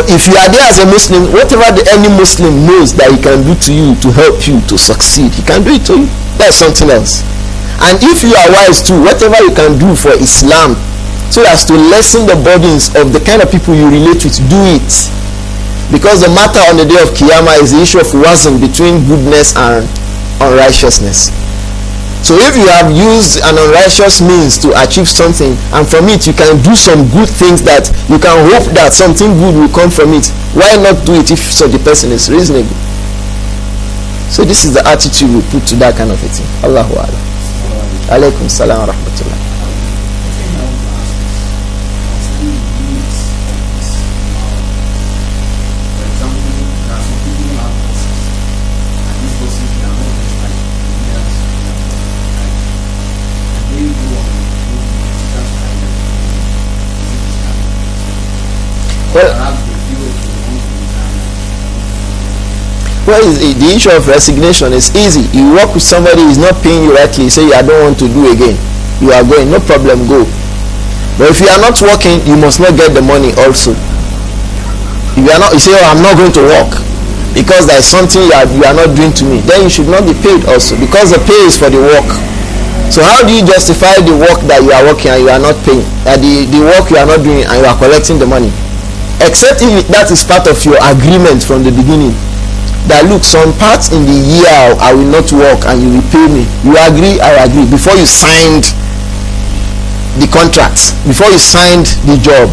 But if you are there as a Muslim, whatever any Muslim knows that he can do to you to help you to succeed, he can do it to you. That's something else. And if you are wise too, whatever you can do for Islam so as to lessen the burdens of the kind of people you relate with, do it. Because the matter on the day of Qiyamah is the issue of wazn between goodness and unrighteousness. So if you have used an unrighteous means to achieve something, and from it you can do some good things that you can hope that something good will come from it, why not do it if such a person is reasonable? So this is the attitude we put to that kind of a thing. Allahu Akbar. Alaikum salam wa rahmatullah. Well, the issue of resignation is easy. You work with somebody who is not paying you rightly, you say, I don't want to do again. You are going, no problem, go. But if you are not working, you must not get the money also. If you are not, you say, oh, I'm not going to work because there is something you are not doing to me, then you should not be paid also, because the pay is for the work. So how do you justify the work that you are working and you are not paying, the work you are not doing and you are collecting the money? Except if that is part of your agreement from the beginning, that look, some parts in the year I will not work and you will pay me. You agree, I agree. Before you signed the contract, before you signed the job,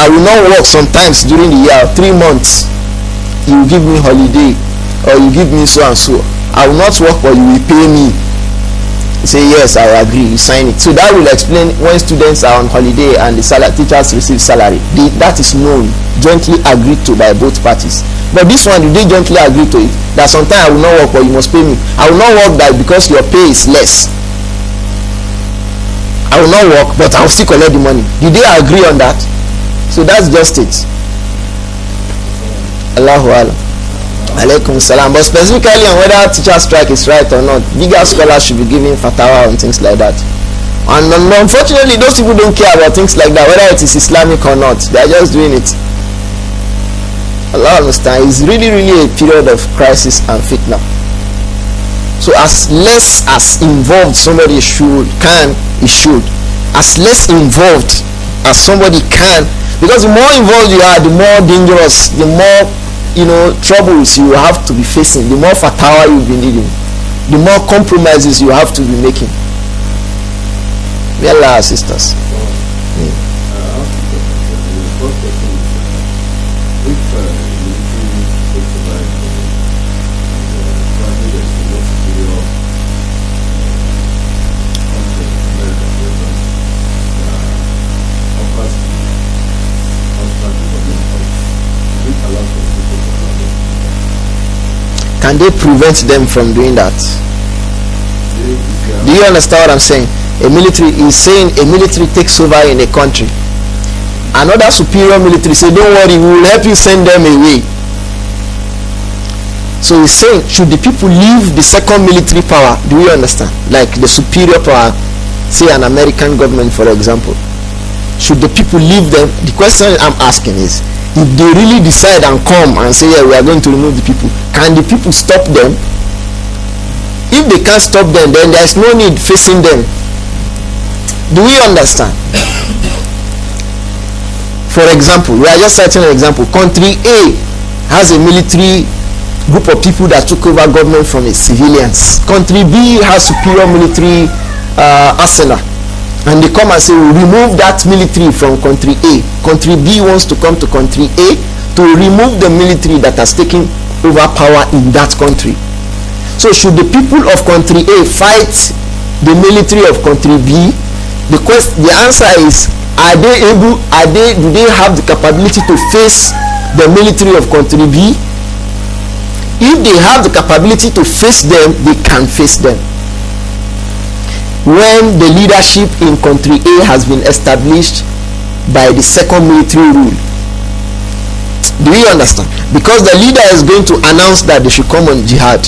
I will not work sometimes during the year, 3 months. You will give me holiday, or you give me so and so. I will not work, but you will pay me. You say yes, I agree, you sign it. So that will explain when students are on holiday and the teachers receive salary. That is known, jointly agreed to by both parties. But this one, they jointly agree to it, that sometimes I will not work, but you must pay me. I will not work that because your pay is less. I will not work, but I will still collect the money. Did they agree on that? So that's just it. Allahu Akbar. Alaikum salam. But specifically on whether teacher strike is right or not, bigger scholars should be giving fatwa on things like that. And unfortunately, those people don't care about things like that, whether it is Islamic or not. They are just doing it. Allah understand. It's really a period of crisis and fitna. So as less as involved somebody should. As less involved as somebody can, because the more involved you are, the more dangerous, the more troubles you have to be facing, the more fatwa you'll be needing, the more compromises you have to be making. May Allah assist us. Can they prevent them from doing that? Do you understand what I'm saying? A military is saying a military takes over in a country. Another superior military say, don't worry, we will help you send them away. So he's saying, should the people leave the second military power? Do you understand? Like the superior power, say an American government, for example. Should the people leave them? The question I'm asking is, if they really decide and come and say, yeah, we are going to remove the people, can the people stop them? If they can't stop them, then there is no need facing them. Do we understand? For example, we are just citing an example. Country A has a military group of people that took over government from its civilians. Country B has superior military arsenal. And they come and say, we remove that military from country A. Country B wants to come to country A to remove the military that has taken over power in that country. So should the people of country A fight the military of country B? The answer is, do they have the capability to face the military of country B? If they have the capability to face them, they can face them. When the leadership in country A has been established by the second military rule. Do you understand? Because the leader is going to announce that they should come on jihad.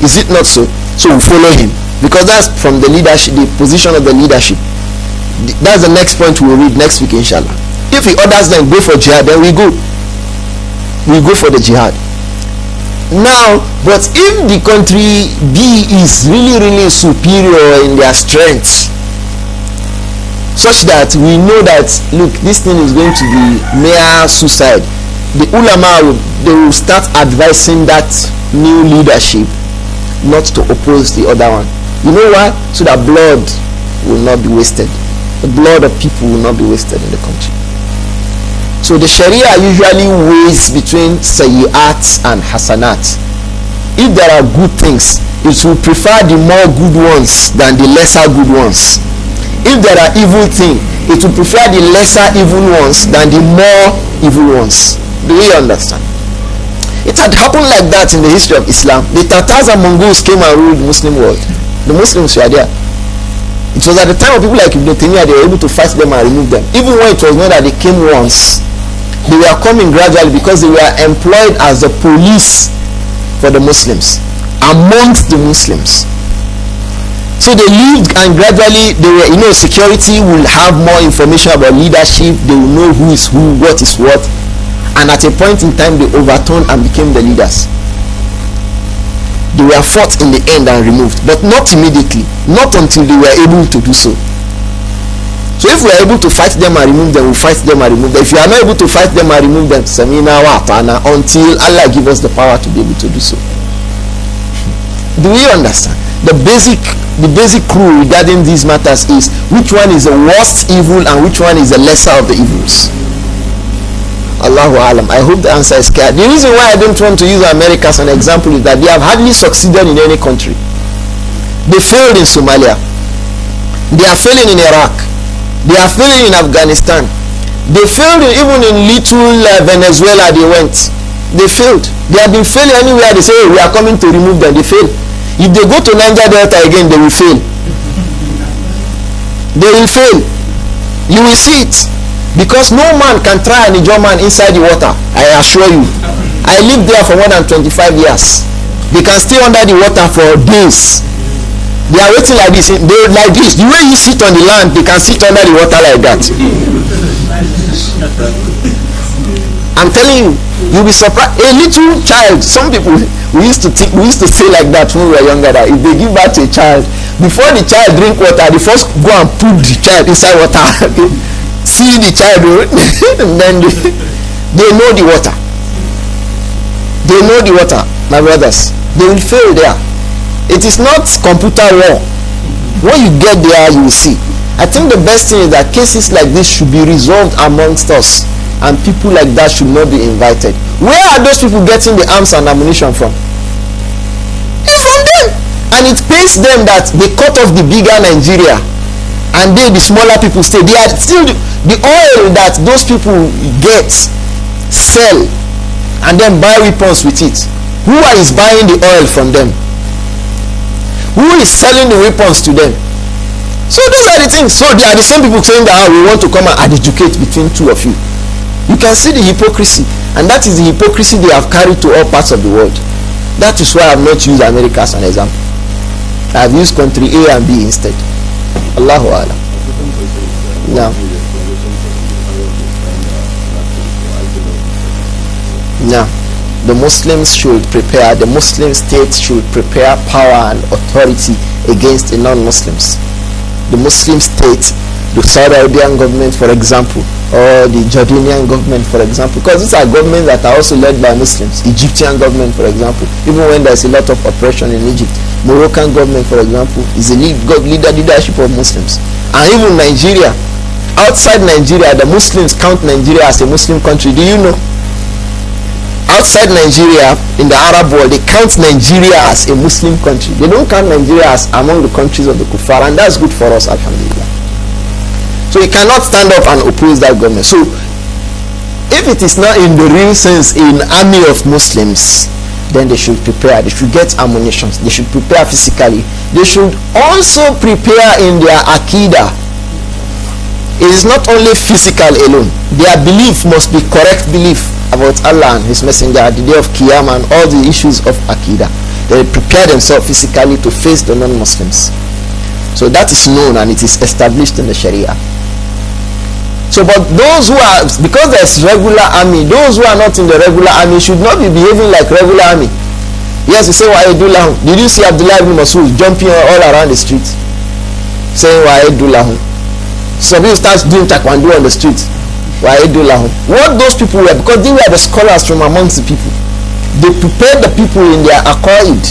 Is it not so? So we follow him, because that's from the leadership, the position of the leadership. That's the next point we'll read next week, inshallah. If he orders them go for jihad, then we go for the jihad. Now, but if the country B is really superior in their strength, such that we know that, look, this thing is going to be mere suicide, the ulama will start advising that new leadership not to oppose the other one. You know why? So that blood will not be wasted. The blood of people will not be wasted in the country. So the Sharia usually weighs between sayyi'at and hasanat. If there are good things, it will prefer the more good ones than the lesser good ones. If there are evil things, it will prefer the lesser evil ones than the more evil ones. Do you understand? It had happened like that in the history of Islam. The Tatars and Mongols came and ruled the Muslim world. The Muslims were there. It was at the time of people like Ibn Taymiyyah, they were able to fight them and remove them. Even when it was not that they came once, they were coming gradually because they were employed as the police for the Muslims, amongst the Muslims. So they lived, and gradually they were, security will have more information about leadership. They will know who is who, what is what, and at a point in time they overturned and became the leaders. They were fought in the end and removed, but not immediately, not until they were able to do so. So if we are able to fight them and remove them, we fight them and remove them. If you are not able to fight them and remove them, samina wa ata'na, until Allah gives us the power to be able to do so. Do you understand? The basic rule regarding these matters is which one is the worst evil and which one is the lesser of the evils. Allahu Alam. I hope the answer is clear. The reason why I don't want to use America as an example is that they have hardly succeeded in any country. They failed in Somalia. They are failing in Iraq. They are failing in Afghanistan. They failed even in little Venezuela. They went. They failed. They have been failing anywhere. They say, we are coming to remove them. They fail. If they go to Niger Delta again, they will fail. They will fail. You will see it. Because no man can try an Ijaw man inside the water. I assure you. I lived there for more than 25 years. They can stay under the water for days. They are waiting like this. They like this. The way you sit on the land, they can sit under the water like that. I'm telling you, you'll be surprised. A little child, some people, we used to say like that when we were younger, that if they give birth to a child, before the child drink water, they first go and put the child inside water. See the child, and then they know the water. They know the water, my brothers. They will fail there. It is not computer war. When you get there, you will see. I think the best thing is that cases like this should be resolved amongst us, and people like that should not be invited. Where are those people getting the arms and ammunition from? It's from them. And it pains them that they cut off the bigger Nigeria, and the smaller people stay. They are still the oil that those people get, sell, and then buy weapons with it. Who is buying the oil from them? Who is selling the weapons to them? So those are the things. So they are the same people saying that we want to come and educate between two of you. You can see the hypocrisy, and that is the hypocrisy they have carried to all parts of the world. That is why I have not used America as an example. I have used country A and B instead. Allahu Alam. Now, the Muslims should prepare, the Muslim state should prepare power and authority against the non-Muslims. The Muslim state, the Saudi Arabian government, for example, or the Jordanian government, for example, because these are governments that are also led by Muslims. Egyptian government, for example, even when there's a lot of oppression in Egypt. Moroccan government, for example, is a leadership of Muslims. And even Nigeria, outside Nigeria, the Muslims count Nigeria as a Muslim country. Do you know? Outside Nigeria, in the Arab world, they count Nigeria as a Muslim country. They don't count Nigeria as among the countries of the Kuffar, and that's good for us, alhamdulillah. So you cannot stand up and oppose that government. So if it is not in the real sense in army of Muslims, then they should prepare. They should get ammunition. They should prepare physically. They should also prepare in their Aqidah. It is not only physical alone. Their belief must be correct belief about Allah and His Messenger, the day of Qiyamah, and all the issues of Aqidah. They prepare themselves physically to face the non-Muslims. So that is known and it is established in the Sharia. So, but those who are, because there's regular army, those who are not in the regular army should not be behaving like regular army. Yes, you say Wa'idullahu. Did you see Abdullah ibn Mas'ud jumping all around the street saying Wa'idullahu? Some people start doing taekwondo on the street. Wa'idullahu. What those people were, because they were the scholars from amongst the people. They prepared the people in their aqaid,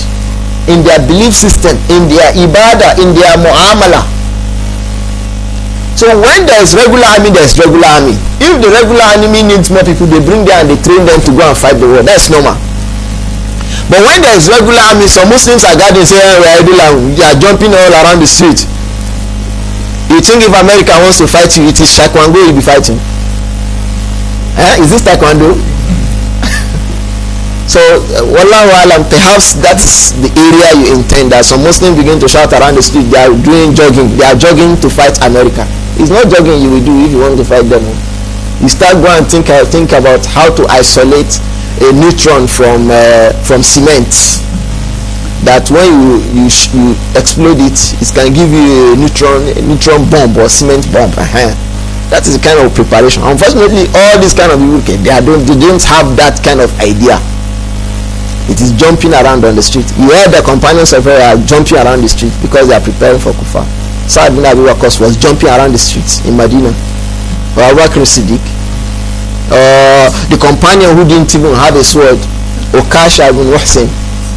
in their belief system, in their ibadah, in their mu'amala. So when there is regular army, there is regular army. If the regular army needs more people, they bring them and they train them to go and fight the war. That's normal. But when there is regular army, some Muslims are gathering saying they are jumping all around the street. You think if America wants to fight you, it is taekwondo you'll be fighting? Is this taekwondo? So, wallahu alam, perhaps that's the area you intend, that some Muslims begin to shout around the street, they are doing jogging, they are jogging to fight America. It's not jogging you will do if you want to fight them. You start going and think about how to isolate a neutron from cement. That when you explode it, it can give you a neutron bomb or cement bomb. That is the kind of preparation. Unfortunately, all these kind of people, they don't have that kind of idea. It is jumping around on the street. You hear the companions of prayer are jumping around the street because they are preparing for Kufar. Sa'ad bin Abi Waqqas was jumping around the streets in Medina. Or Abu Bakr Siddiq. The companion who didn't even have a sword, Ukasha ibn Muhsin.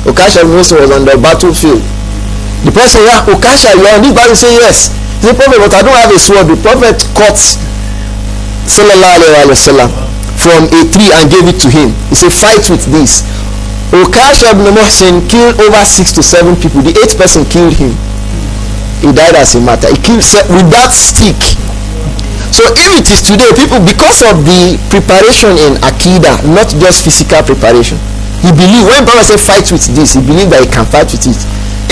Ukasha ibn Muhsin was on the battlefield. The person said, yeah, Ukasha, you are on this battle? He said, yes. He said, Prophet, but I don't have a sword. The Prophet caught sallallahu alayhi wa sallam from a tree and gave it to him. He said, fight with this. Ukasha ibn Muhsin killed over 6 to 7 people. The 8th person killed him. He died as a martyr. He killed with that stick. So if it is today, people, because of the preparation in Aqidah, not just physical preparation, he believed, when Prophet said fight with this, he believed that he can fight with it.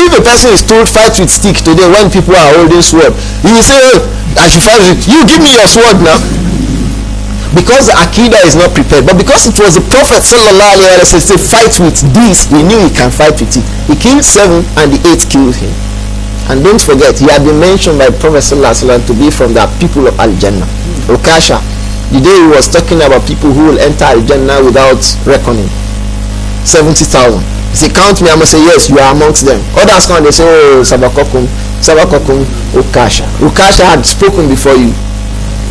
If a person is told fight with stick today, when people are holding sword, he will say, oh, I should fight with it. You give me your sword now. Because the Aqidah is not prepared. But because it was the Prophet sallallahu alaihi wasallam say fight with this, he knew he can fight with it. He killed 7 and the 8th killed him. And don't forget, he had been mentioned by Prophet sallallahu alaihi wasallam to be from the people of Al-Jannah. Ukasha, the day he was talking about people who will enter Al-Jannah without reckoning, 70,000. He said, count me. I must say, yes, you are amongst them. Others come, they say, oh, Sabakokum, Ukasha. Ukasha had spoken before you.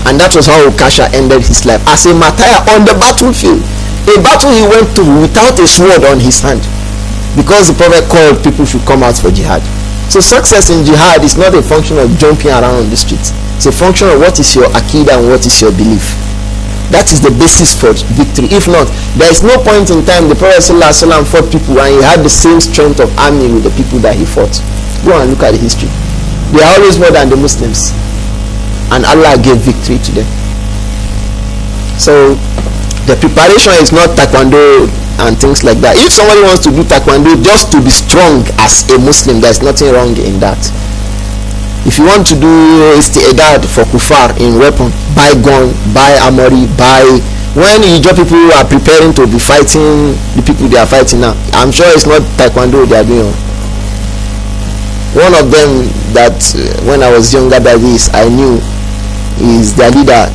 And that was how Ukasha ended his life as a martyr on the battlefield. A battle he went to without a sword on his hand, because the Prophet called people should come out for jihad. So success in jihad is not a function of jumping around on the streets. It's a function of what is your Aqidah and what is your belief. That is the basis for victory. If not, there is no point in time the Prophet ﷺ fought people and he had the same strength of army with the people that he fought. Go and look at the history. They are always more than the Muslims. And Allah gave victory to them. So the preparation is not taekwondo and things like that. If somebody wants to do taekwondo just to be strong as a Muslim, there's nothing wrong in that. If you want to do isti'adad for kufar in weapon, buy gun, buy armory, buy. When Hijab people are preparing to be fighting the people they are fighting now, I'm sure it's not taekwondo they are doing. One of them that when I was younger than this, I knew is their leader.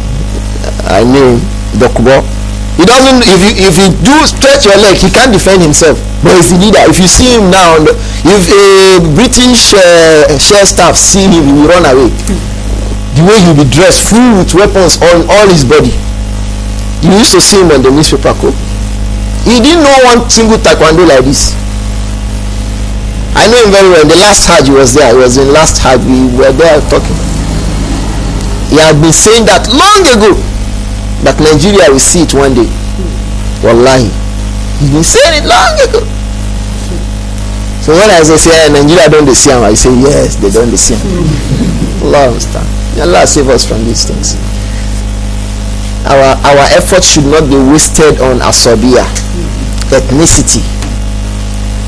I knew Dokubo. He doesn't, if you do stretch your leg, he can't defend himself, but he's the leader. If you see him now, if a British share staff see him, he will run away. The way he'll be dressed, full with weapons on all his body. You used to see him on the newspaper. He didn't know one single taekwondo like this. I know him very well. The last Hajj he was there. It was in last Hajj. We were there talking. He had been saying that long ago, that Nigeria will see it one day. Wallahi, he's been saying it long ago. So when I say Nigeria don't see him, I say yes, they don't see him. Allah understand. Allah save us from these things. Our efforts should not be wasted on asabiyah, ethnicity.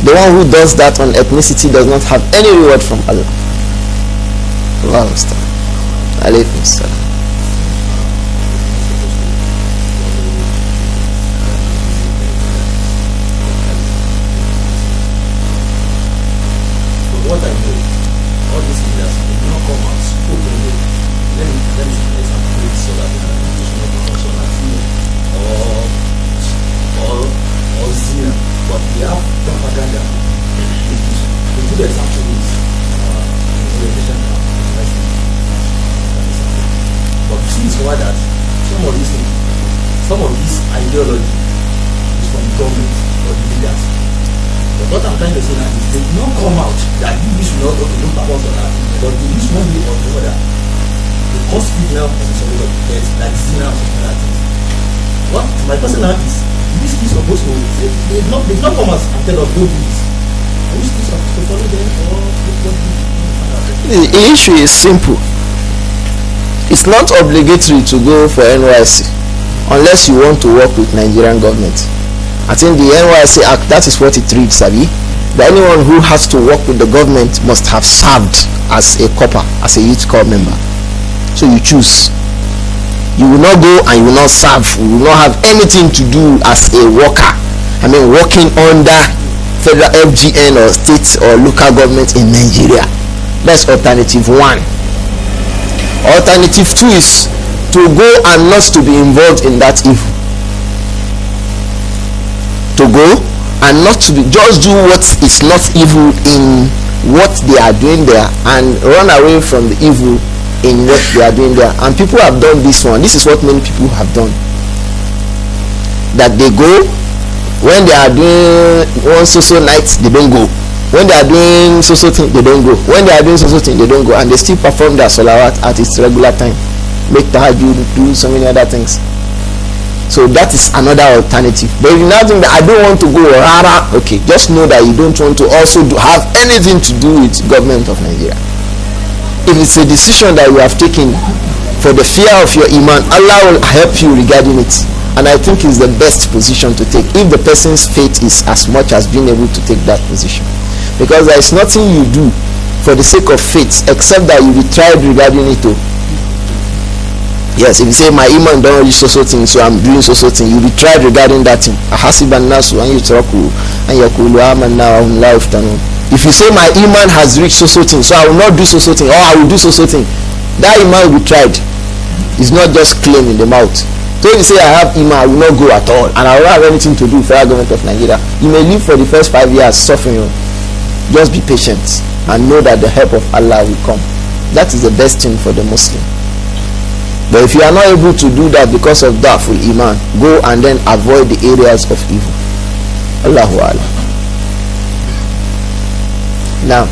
The one who does that on ethnicity does not have any reward from Allah. Allah understand. Alaykum salam. What I know, all these leaders, they do not come out openly. Let me explain some so that some of this ideology is from government or the leaders. But what I'm trying to say now is they do not come out that you should not look about for that, but they use one way or the other. They cause signal and some of the like signal and some other things. What my question now is, this is supposed to they not come out and tell us don't do this. Are we still supposed to follow them or what do you? The issue is simple. It's not obligatory to go for NYC unless you want to work with Nigerian government. I think the NYC Act, that is what it reads, Sabi. That anyone who has to work with the government must have served as a copper, as a youth corps member. So you choose. You will not go and you will not serve. You will not have anything to do as a worker. I mean, working under federal FGN or state or local government in Nigeria. That's alternative one. Alternative two is to go and not to be involved in that evil. To go and not to be, just do what is not evil in what they are doing there and run away from the evil in what they are doing there. And people have done this one. This is what many people have done. That they go when they are doing one social night, they don't go. When they are doing social thing, they don't go. When they are doing social thing, they don't go, and they still perform their salawat at its regular time, make tahajjud, do so many other things. So that is another alternative. But if you now think that I don't want to go, rara, okay, just know that you don't want to also have anything to do with government of Nigeria. If it's a decision that you have taken for the fear of your iman, Allah will help you regarding it. And I think it's the best position to take if the person's faith is as much as being able to take that position. Because there is nothing you do for the sake of faith except that you be tried regarding it too. Yes, if you say my iman don't reach so thing, so I'm doing so thing, you be tried regarding that thing. Ahasiban nasu an yutraku an yaqulu amanna wa hum la yuftanun. If you say my iman has reached so thing, so I will not do so thing, or I will do so thing, that iman will be tried. It's not just claim in the mouth. So if you say I have iman, I will not go at all, and I will not have anything to do with the government of Nigeria, you may live for the first 5 years suffering. Just be patient and know that the help of Allah will come. That is the best thing for the Muslim. But if you are not able to do that because of da'ful iman, go and then avoid the areas of evil. Allahu Akbar. Now,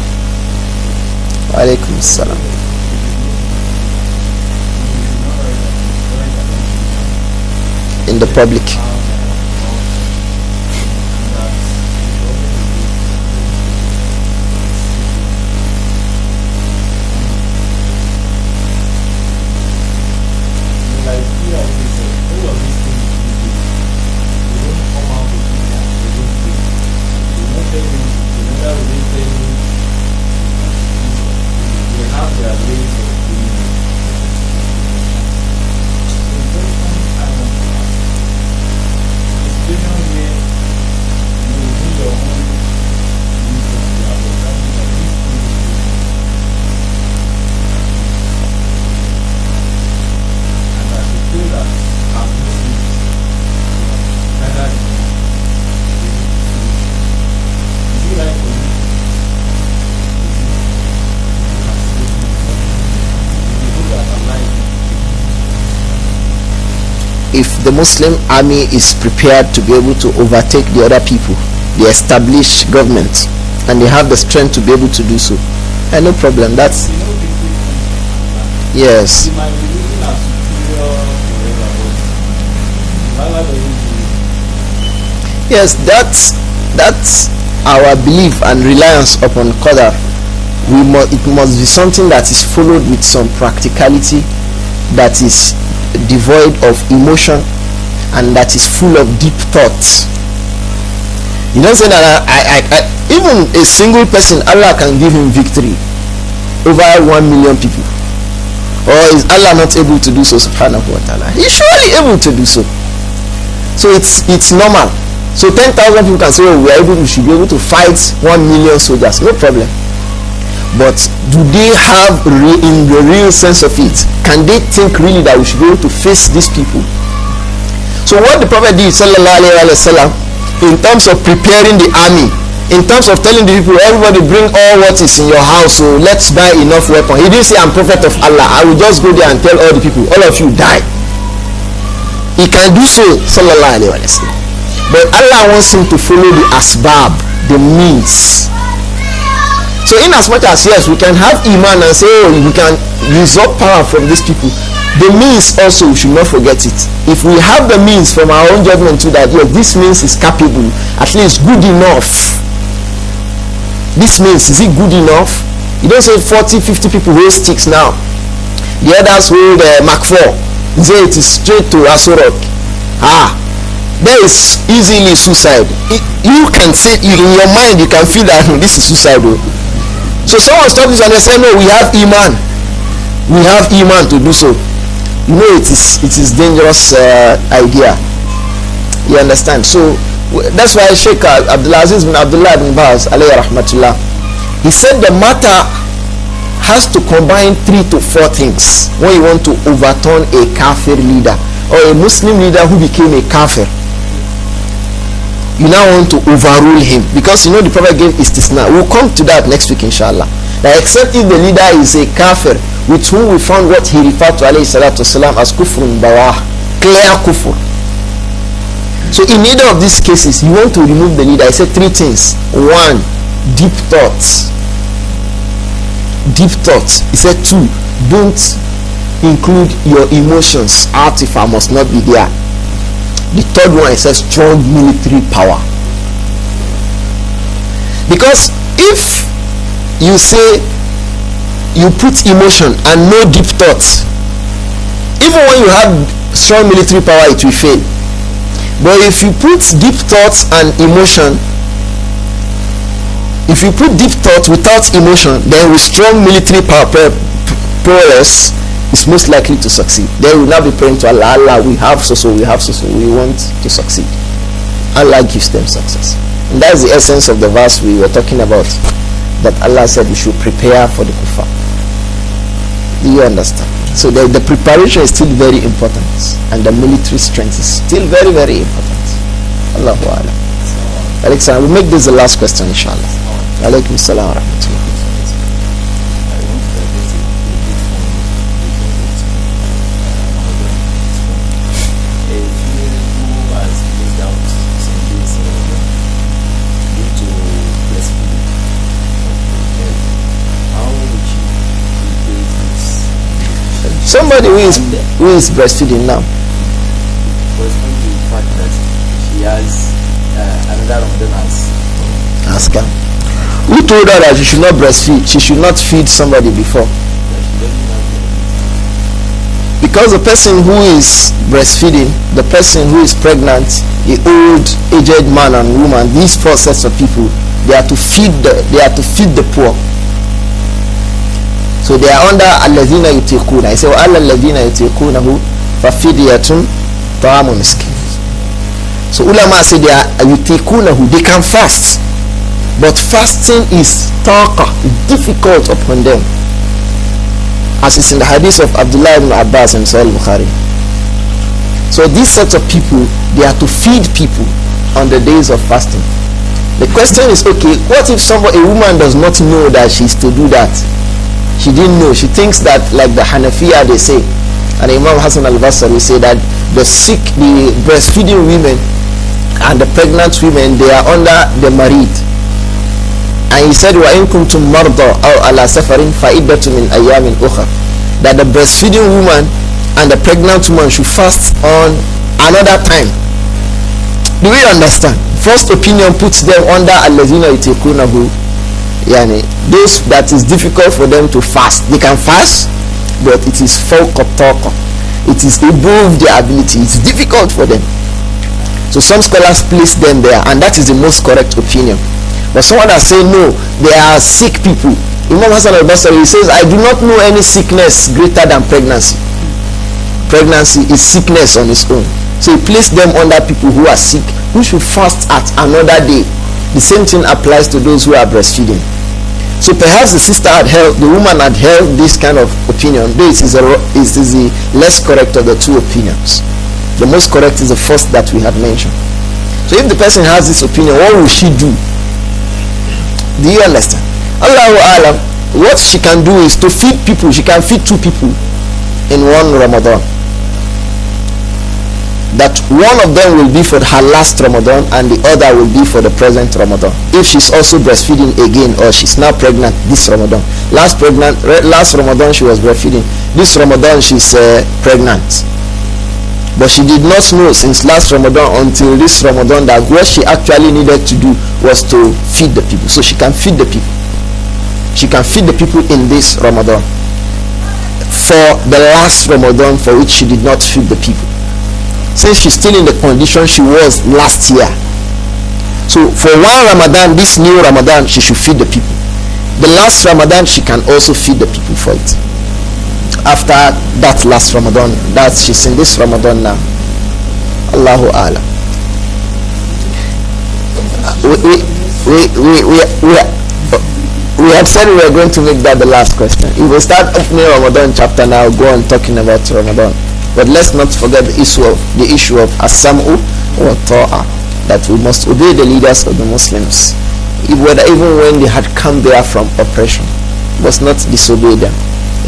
wa alaikum salam. In the public. If the Muslim army is prepared to be able to overtake the other people, the established government, and they have the strength to be able to do so, and no problem. That's yes. Yes, that's our belief and reliance upon Qadar. It must be something that is followed with some practicality, that is devoid of emotion, and that is full of deep thoughts. You don't say that I even a single person, Allah can give him victory over 1 million people, or is Allah not able to do so? Subhanahu wa ta'ala, he's surely able to do so. So it's normal. So 10,000 people can say, oh, we should be able to fight 1 million soldiers, no problem. But do they have in the real sense of it, can they think really that we should be able to face these people? So what the Prophet did, sallallahu alaihi wasallam, in terms of preparing the army, in terms of telling the people, everybody bring all what is in your house, so let's buy enough weapons. He didn't say, I'm prophet of Allah, I will just go there and tell all the people, all of you die. He can do so, sallallahu alaihi wasallam. But Allah wants him to follow the asbab, the means. So in as much as yes, we can have iman and say, oh, we can usurp power from these people, the means also, we should not forget it. If we have the means from our own judgment to that, yes, this means is capable, at least good enough. This means, is it good enough? You don't say 40, 50 people hold sticks now. The others hold Mark 4. Say it is straight to Asurok. There is easily suicide. You can say, in your mind, you can feel that this is suicidal. So someone stops this and they say, no, we have iman. We have iman to do so. You know, it is dangerous idea. You understand? So that's why Shaykh Abdulaziz bin Abdullah bin Baz alayhi rahmatullah, he said the matter has to combine 3 to 4 things when you want to overturn a kafir leader or a Muslim leader who became a kafir. You now want to overrule him, because you know the Prophet gave istisna. We'll come to that next week inshallah. That except if the leader is a kafir with whom we found what he referred to alayhi salatu wasalam as kufrun bawah, clear kufr. So in either of these cases, you want to remove the leader. I said 3 things. 1, deep thoughts. Deep thoughts. He said 2, don't include your emotions. Atifa must not be there. The 3rd one is a strong military power. Because if you say you put emotion and no deep thoughts, even when you have strong military power, it will fail. But if you put deep thoughts and emotion, if you put deep thought without emotion, then with strong military power prowess, is most likely to succeed. They will not be praying to Allah, Allah, we have so, we have so, we want to succeed. Allah gives them success. And that is the essence of the verse we were talking about, that Allah said we should prepare for the kuffar. Do you understand? So the preparation is still very important, and the military strength is still very, very important. Allahu Akbar. Alexander, we'll make this the last question inshallah. Alaikum salam wa rahmatullah. Somebody who is breastfeeding now. Corresponding to the fact that she has another Ramadan. Ask her. Who told her that she should not breastfeed? She should not feed somebody before. Because the person who is breastfeeding, the person who is pregnant, the old, aged man and woman, these 4 sets of people, they are to feed the poor. So they are under alladhina yutiquna. I say wa alladhina yutiqunahu fafidyatun ta'amu miskin. So ulama say they are yutiqunahu, they can fast, but fasting is taqa, difficult upon them, as is in the hadith of Abdullah ibn Abbas and Sahih Bukhari. So these sets of people, they are to feed people on the days of fasting. The question is, okay, what if a woman does not know that she is to do that? She didn't know. She thinks that, like the Hanafiya they say, and Imam Hassan al-Basri say that the breastfeeding women and the pregnant women, they are under the marid. And he said, وَإِن كُنْتُمْ مَرْضَى أَوْ عَلَى سَفَرٍ فَإِدَّةٌ مِنْ أَيَّامٍ أُخَرٍ, that the breastfeeding woman and the pregnant woman should fast on another time. Do we understand? First opinion puts them under الَّذِينَ يُتِقُونَهُ, those that is difficult for them to fast. They can fast, but it is fawqa taqa, it is above their ability, it's difficult for them. So some scholars place them there, and that is the most correct opinion. But someone that say no, they are sick people. Imam Hassan al-Basri says, I do not know any sickness greater than pregnancy. Pregnancy is sickness on its own. So he placed them under people who are sick, who should fast at another day. The same thing applies to those who are breastfeeding. So perhaps the sister had held, the woman had held this kind of opinion. This is the less correct of the 2 opinions. The most correct is the first that we had mentioned. So if the person has this opinion, what will she do? Do you understand? Allahu Alam, what she can do is to feed people. She can feed 2 people in one Ramadan. that one of them will be for her last Ramadan and the other will be for the present Ramadan. If she's also breastfeeding again, or she's now pregnant this Ramadan. Last Ramadan she was breastfeeding. This Ramadan she's pregnant. But she did not know since last Ramadan until this Ramadan that what she actually needed to do was to feed the people. So she can feed the people. She can feed the people in this Ramadan for the last Ramadan for which she did not feed the people, since she's still in the condition she was last year. So for one Ramadan, this new Ramadan, she should feed the people. The last Ramadan, she can also feed the people for it. After that last Ramadan, that she's in this Ramadan now. Allahu A'lam. We have said we are going to make that the last question. If we start opening Ramadan chapter now, go on talking about Ramadan. But let's not forget the issue of as-sam'u wa ta'a, that we must obey the leaders of the Muslims, even when they had come there from oppression. We must not disobey them.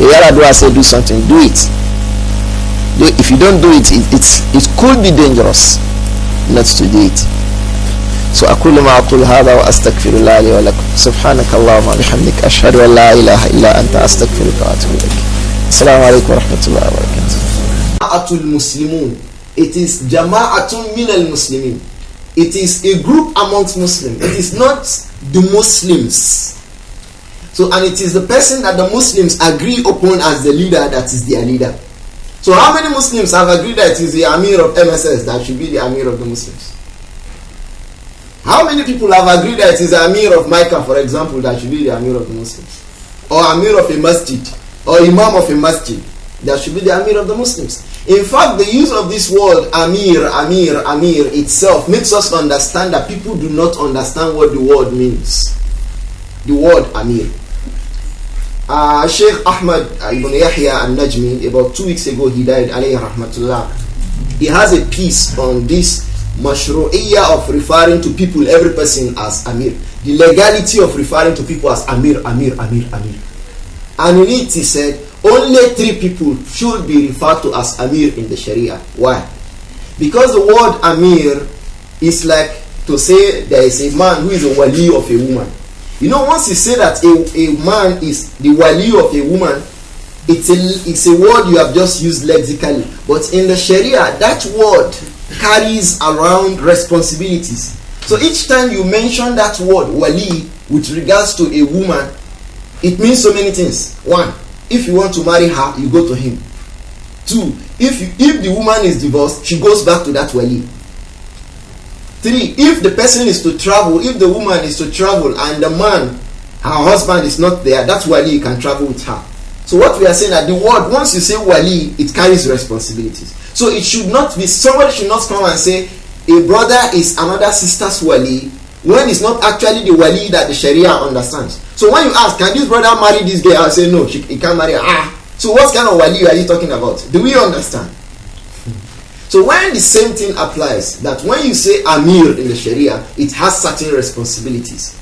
Yaradua say do something, do it. If you don't do it, it could be dangerous not to do it. So أقول ما أقول هذا وأستغفر الله لي ولكم سبحانك اللهم وبحمدك أشهد أن لا إله إلا أنت أستغفرك وأتوب إليك. السلام عليكم ورحمة الله وبركاته. Jama'atul Muslimun. It is Jama'atun min al-Muslimin. It is a group amongst Muslims. It is not the Muslims. So, and it is the person that the Muslims agree upon as the leader that is their leader. So how many Muslims have agreed that it is the Amir of MSS that should be the Amir of the Muslims? How many people have agreed that it is the Amir of Micah, for example, that should be the Amir of the Muslims? Or Amir of a Masjid? Or Imam of a Masjid that should be the Amir of the Muslims? In fact, the use of this word Amir itself makes us understand that people do not understand what the word means. The word Amir. Shaykh Ahmad ibn Yahya al-Najmi, about 2 weeks ago he died, alayhi rahmatullah. He has a piece on this mashru'iyya of referring to people, every person as Amir. The legality of referring to people as Amir. And in it he said, only 3 people should be referred to as Amir in the Sharia. Why? Because the word Amir is like to say there is a man who is a wali of a woman. You know, once you say that a man is the wali of a woman, it's a word you have just used lexically. But in the Sharia, that word carries around responsibilities. So each time you mention that word wali with regards to a woman, it means so many things. 1, if you want to marry her, you go to him. 2, if the woman is divorced, she goes back to that wali. 3, if the person is to travel, if the woman is to travel and the man, her husband, is not there, that wali can travel with her. So what we are saying that the word, once you say wali, it carries responsibilities. So it should not be, somebody should not come and say a brother is another sister's wali when it's not actually the wali that the Sharia understands. So when you ask, can this brother marry this girl? I'll say no, he can't marry her. So what kind of wali are you talking about? Do we understand? So when the same thing applies, that when you say Amir in the Sharia, it has certain responsibilities.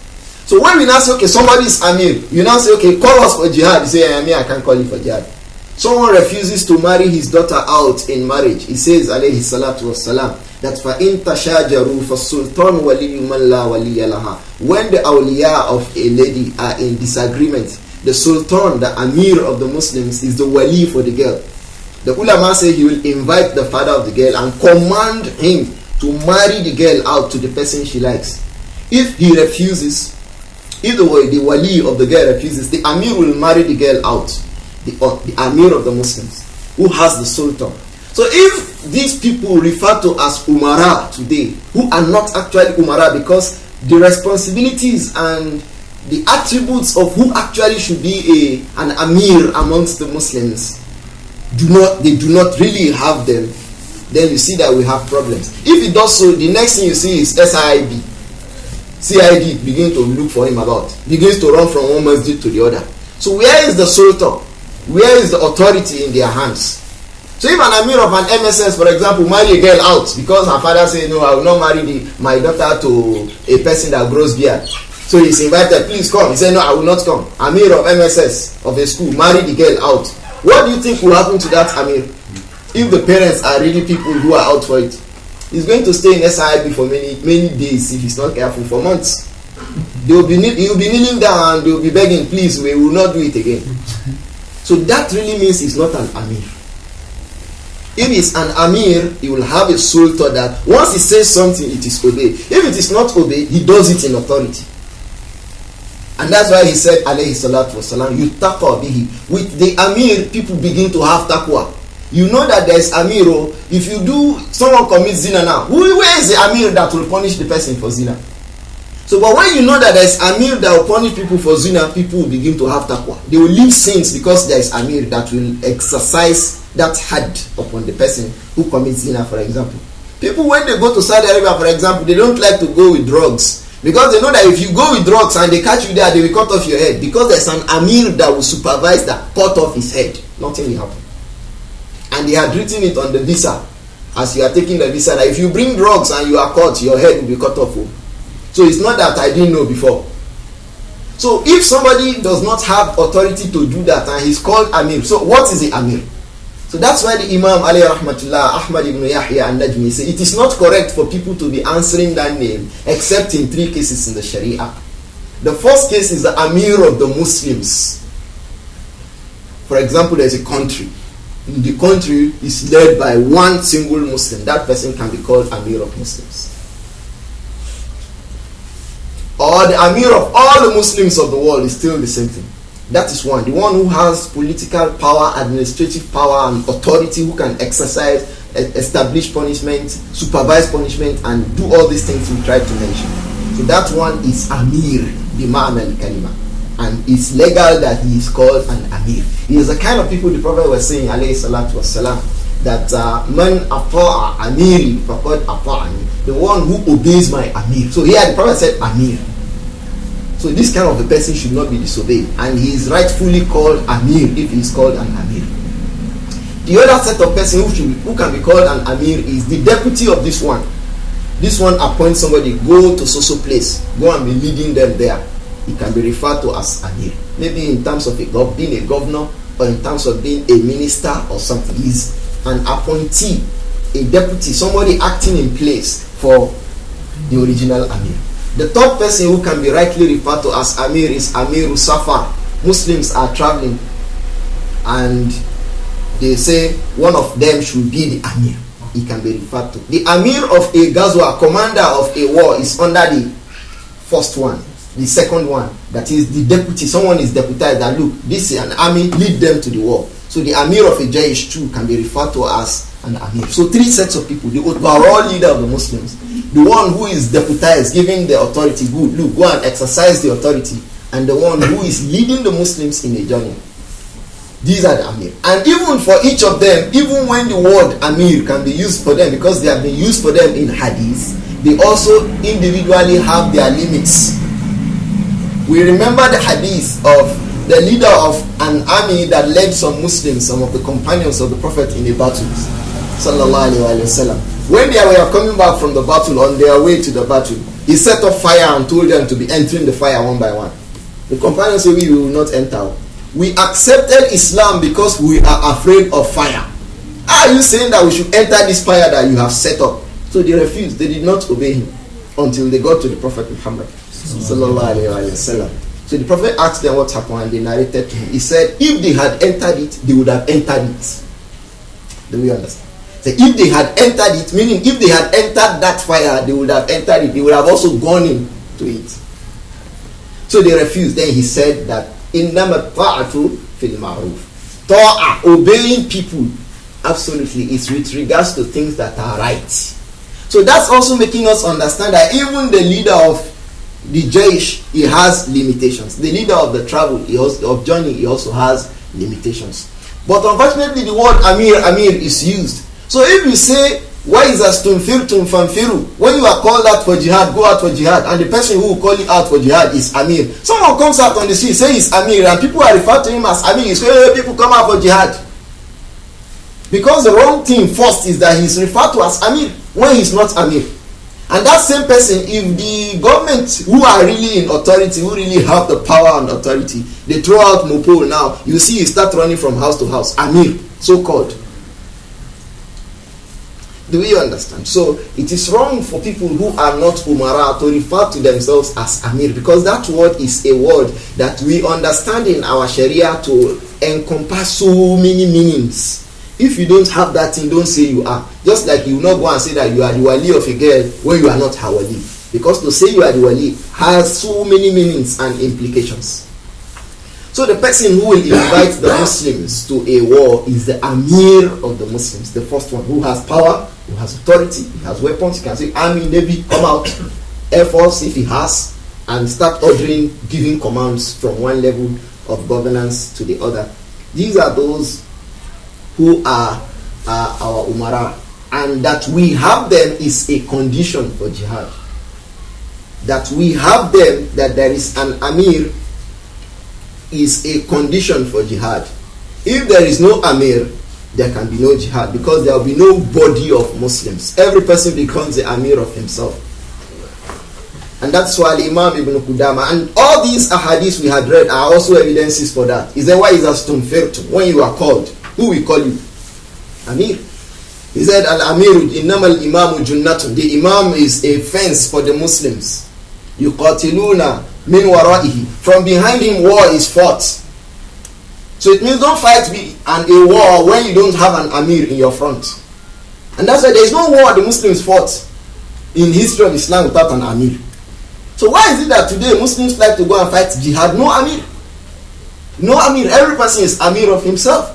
So when we now say, okay, somebody is Amir, you now say, okay, call us for jihad. You say, Amir, I can't call you for jihad. Someone refuses to marry his daughter out in marriage. He says, alayhi salatu wassalam, that فَإِن تَشَاجَرُوا فَالسُّلْطَانُ وَلِيُّ مَنْ لَا وَلِيَّ لَهَا. When the awliya of a lady are in disagreement, the sultan, the Amir of the Muslims, is the wali for the girl. The ulama say he will invite the father of the girl and command him to marry the girl out to the person she likes. If he refuses, if the wali of the girl refuses, the Amir will marry the girl out. The Amir of the Muslims, who has the sultan. So if these people refer to as Umara today, who are not actually Umara, because the responsibilities and the attributes of who actually should be an Amir amongst the Muslims, they do not really have them, then you see that we have problems. If it does so, the next thing you see is CID begin to look for him about, begins to run from one masjid to the other. So where is the sultan? Where is the authority in their hands? So if an Amir of an MSS, for example, marry a girl out because her father says, no, I will not marry my daughter to a person that grows beard. So he's invited, please come. He said, no, I will not come. Amir of MSS of a school, marry the girl out. What do you think will happen to that Amir? if the parents are really people who are out for it, he's going to stay in SIB for many days if he's not careful, for months. He'll be kneeling down and they'll be begging, please, we will not do it again. So that really means he's not an Amir. If he's an Amir, he will have a sultan that once he says something, it is obeyed. If it is not obeyed, he does it in authority. And that's why he said, alayhi salatu wasalam, yuttaqa bihi. With the Amir, people begin to have taqwa. You know that there is Amir. If you do, someone commits zina now, where is the Amir that will punish the person for zina? So, but when you know that there is Amir that will punish people for zina, people will begin to have taqwa. They will leave sins because there is Amir that will exercise that had upon the person who commits zina, for example. People, when they go to Saudi Arabia, for example, they don't like to go with drugs because they know that if you go with drugs and they catch you there, they will cut off your head because there's an Amir that will supervise that, cut off his head. Nothing will happen. And they had written it on the visa as you are taking the visa that if you bring drugs and you are caught, your head will be cut off. So it's not that I didn't know before. So if somebody does not have authority to do that and he's called Amir, so what is the Amir? So that's why the Imam alayhi rahmatullah, Ahmad ibn Yahya al-Najmi, say it is not correct for people to be answering that name except in 3 cases in the Sharia. The first case is the Amir of the Muslims. For example, there's a country. The country is led by one single Muslim. That person can be called Amir of Muslims. Or the Amir of all the Muslims of the world is still the same thing. That is one. The one who has political power, administrative power, and authority, who can exercise, establish punishment, supervise punishment, and do all these things we tried to mention. So that one is Amir, the Ma'am al-Kalima. And it's legal that he is called an Amir. He is the kind of people the Prophet was saying, alayhi salatu wassalam, that man ata'a amiri faqad ata'ani, the one who obeys my Amir. So here the Prophet said Amir. So this kind of a person should not be disobeyed, and he is rightfully called Amir if he is called an Amir. The other set of person who can be called an Amir is the deputy of this one. This one appoints somebody, go to so place, go and be leading them there. He can be referred to as Amir. Maybe in terms of being a governor, or in terms of being a minister or something. He's an appointee, a deputy, somebody acting in place for the original Amir. The third person who can be rightly referred to as Amir is Amir Safar. Muslims are traveling and they say one of them should be the Amir. He can be referred to. The Amir of a Ghazwa, commander of a war, is under the first one. The second one, that is the deputy. Someone is deputized that, look, this is an army, lead them to the war. So the Amir of a Jaish too can be referred to as an Amir. So 3 sets of people. The overall leader of the Muslims, the one who is deputized, giving the authority, go and exercise the authority, and the one who is leading the Muslims in a journey. These are the Amir. And even for each of them, even when the word Amir can be used for them, because they have been used for them in Hadith, they also individually have their limits. We remember the Hadith of the leader of an army that led some Muslims, some of the companions of the Prophet in a battle. Sallallahu Alaihi Wasallam. When they were coming back from the battle, on their way to the battle, he set up fire and told them to be entering the fire one by one. The companions said, we will not enter. We accepted Islam because we are afraid of fire. Are you saying that we should enter this fire that you have set up? So they refused. They did not obey him until they got to the Prophet Muhammad Sallallahu Alaihi Wasallam. So the Prophet asked them what happened, and they narrated to him. He said, if they had entered it, they would have entered it. Do we understand? So if they had entered it, meaning if they had entered that fire, they would have entered it. They would have also gone into it. So they refused. Then he said that innama ta'atu fil ma'ruf. Ta'a, obeying people, absolutely, is with regards to things that are right. So that's also making us understand that even the leader of the Jaish, he has limitations. The leader of the travel, of journey, he also has limitations. But unfortunately, the word Amir is used. So if you say, why is astunfirtum fanfiru? When you are called out for jihad, go out for jihad, and the person who will call you out for jihad is Amir. Someone comes out on the street, say he's Amir, and people are referred to him as Amir. You say, hey, people come out for jihad. Because the wrong thing first is that he's referred to as Amir when he's not Amir. And that same person, if the government who are really in authority, who really have the power and authority, they throw out Mopol now, you see he start running from house to house. Amir, so called. Do we understand? So it is wrong for people who are not umara to refer to themselves as amir, because that word is a word that we understand in our sharia to encompass so many meanings. If you don't have that thing, don't say you are. Just like you will not go and say that you are the wali of a girl when you are not her wali. Because to say you are the wali has so many meanings and implications. So the person who will invite the Muslims to a war is the Amir of the Muslims, the first one, who has power, who has authority, he has weapons. You can say, Army, Navy, come out, Air Force if he has, and start ordering, giving commands from one level of governance to the other. These are those who are our Umara, and that we have them is a condition for jihad. That we have them, that there is an Amir, is a condition for jihad. If there is no Amir, there can be no jihad, because there will be no body of Muslims. Every person becomes the Amir of himself. And that's why Imam Ibn Qudama and all these ahadiths we had read are also evidences for that. Is that why is astumfirtu? When you are called, who will call you? Amir. He said, Al-Amiru innamal imamu junnatun. The Imam is a fence for the Muslims. Yuqatiluna min waraihi. From behind him war is fought. So it means don't fight a war when you don't have an Amir in your front. And that's why there is no war the Muslims fought in history of Islam without an Amir. So why is it that today Muslims like to go and fight jihad? No Amir. No Amir. Every person is Amir of himself.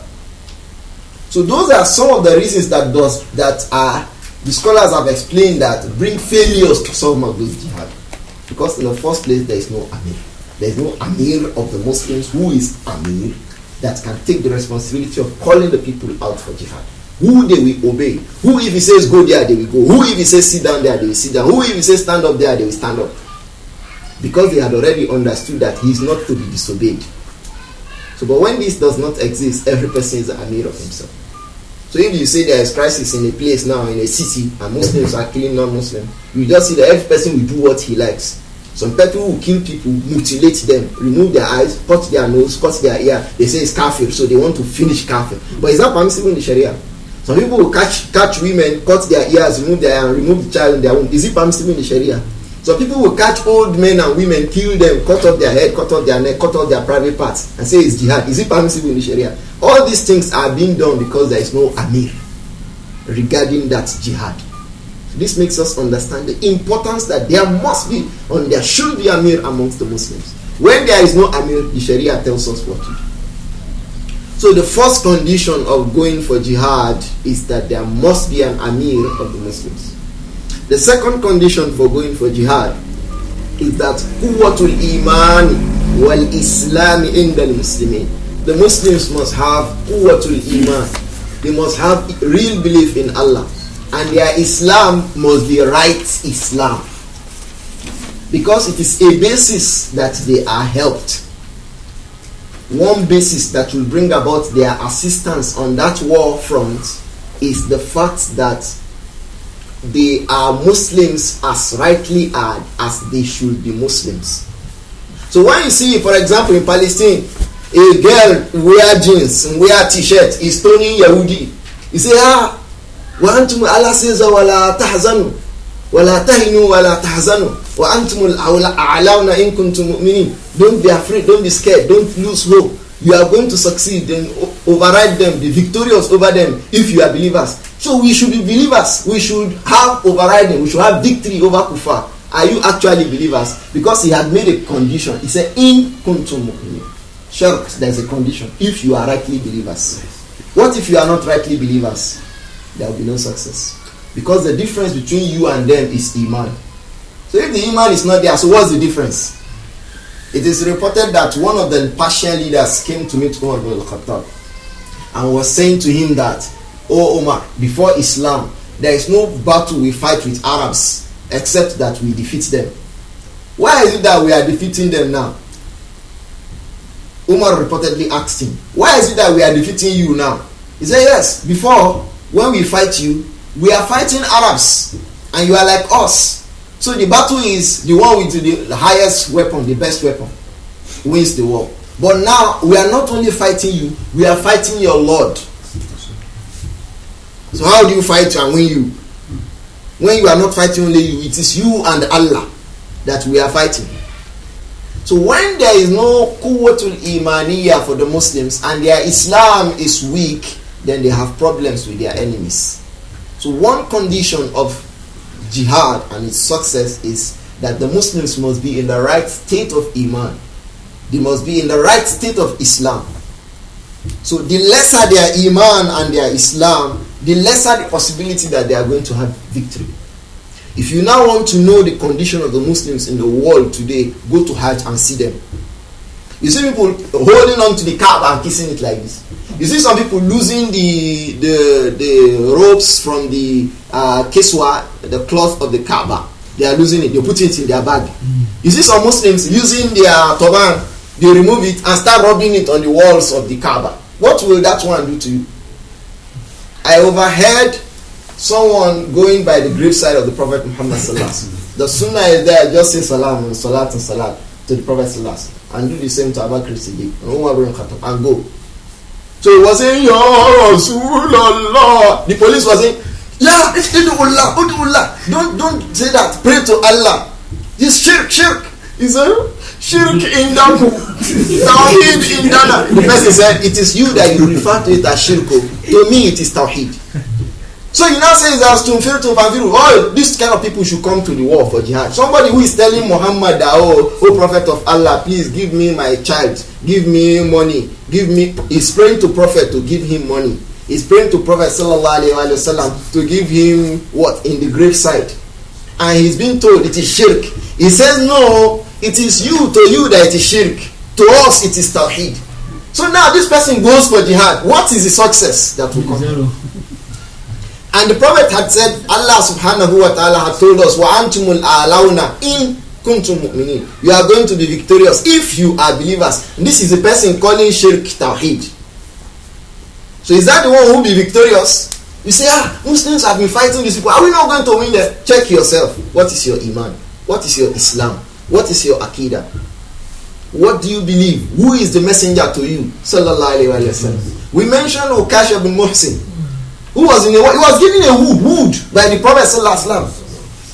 So those are some of the reasons that the scholars have explained that bring failures to some of those jihad. Because in the first place, there is no Amir. There is no Amir of the Muslims who is Amir that can take the responsibility of calling the people out for jihad. Who they will obey. Who if he says go there, they will go. Who if he says sit down there, they will sit down. Who if he says stand up there, they will stand up. Because they had already understood that he is not to be disobeyed. So, but when this does not exist, every person is an Amir of himself. So if you say there is crisis in a place now, in a city, and Muslims are killing non-Muslims, you just see that every person will do what he likes. Some people will kill people, mutilate them, remove their eyes, cut their nose, cut their ear. They say it's kafir, so they want to finish kafir. But is that permissible in the Sharia? Some people will catch women, cut their ears, remove their ear, and remove the child in their womb. Is it permissible in the Sharia? Some people will catch old men and women, kill them, cut off their head, cut off their neck, cut off their private parts, and say it's jihad. Is it permissible in the Sharia? All these things are being done because there is no Amir regarding that jihad. This makes us understand the importance that there must be, and there should be Amir amongst the Muslims. When there is no Amir, the Sharia tells us what to do. So the first condition of going for jihad is that there must be an Amir of the Muslims. The second condition for going for jihad is that quwwatul iman wal islam inda al-muslimin. The Muslims must have quwwatul iman. They must have real belief in Allah. And their Islam must be right Islam. Because it is a basis that they are helped. One basis that will bring about their assistance on that war front is the fact that they are Muslims as rightly as they should be Muslims. So when you see, for example, in Palestine, a girl wear jeans and wear t-shirt is stoning Yahudi, you say, wa antum, Allah says, wala tahzanu wala tahinu wala tahzanu wa antum al-a'launa in kuntum mu'minin. Don't be afraid, don't be scared, don't lose hope. You are going to succeed and override them, be victorious over them if you are believers. So we should be believers. We should have overriding. We should have victory over kuffar. Are you actually believers? Because he had made a condition. He said, in kuntum mu'minin. Sure, there's a condition. If you are rightly believers. What if you are not rightly believers? There will be no success. Because the difference between you and them is iman. So if the iman is not there, so what's the difference? It is reported that one of the Persian leaders came to meet Umar ibn al-Khattab and was saying to him that, "Oh Umar, before Islam, there is no battle we fight with Arabs except that we defeat them. Why is it that we are defeating them now?" Umar reportedly asked him, "Why is it that we are defeating you now?" He said, "Yes, before, when we fight you, we are fighting Arabs and you are like us. So the battle is the one with the highest weapon, the best weapon, wins the war. But now we are not only fighting you, we are fighting your Lord. So how do you fight and win you? When you are not fighting only you, it is you and Allah that we are fighting. So when there is no quwwatul imaniyah for the Muslims and their Islam is weak, then they have problems with their enemies. So one condition of jihad and its success is that the Muslims must be in the right state of iman. They must be in the right state of Islam. So the lesser their iman and their Islam, the lesser the possibility that they are going to have victory. If you now want to know the condition of the Muslims in the world today, go to Hajj and see them. You see people holding on to the Kaaba and kissing it like this. You see some people losing the ropes from the kiswa, the cloth of the Kaaba. They are losing it. They put it in their bag. You see some Muslims using their turban. They remove it and start rubbing it on the walls of the Kaaba. What will that one do to you? I overheard someone going by the graveside of the Prophet Muhammad sallallahu alaihi wasallam. The sunnah is there, just say salam and salat to the Prophet sallallahu alaihi wasallam, and do the same to Abu Bakr Siddiq and Umar ibn Khattab and go. So he was saying, Ya Rasulallah. The police was saying, Ya Udullah, don't say that. Pray to Allah. This shirk. He said, shirk in Daku, Tawheed in Dana. The person said, it is you that you refer to it as shirk. To me, it is Tawheed. So you now say that oh, this kind of people should come to the war for jihad. Somebody who is telling Muhammad that, oh Prophet of Allah, please give me my child, give me money, he's praying to Prophet to give him money. He's praying to Prophet sallallahu alaihi wasallam to give him what? In the graveside. And he's been told it is shirk. He says no, it is to you that it is shirk. To us it is tawheed. So now this person goes for jihad. What is the success that will come? Zero. And the Prophet had said, Allah subhanahu wa ta'ala had told us, وَأَنْتُمُ الْأَعْلَوْنَ إِن كُنْتُم مُؤْمِنِينَ. You are going to be victorious if you are believers. And this is the person calling shirk tawheed. So is that the one who will be victorious? You say, Muslims have been fighting these people. Are we not going to win them? Check yourself. What is your iman? What is your Islam? What is your aqidah? What do you believe? Who is the messenger to you? Sallallahu alayhi wa sallam. We mentioned Ukash ibn Muhsin. Who was he was given a wood by the Prophet sallallahu alaihi wasallam.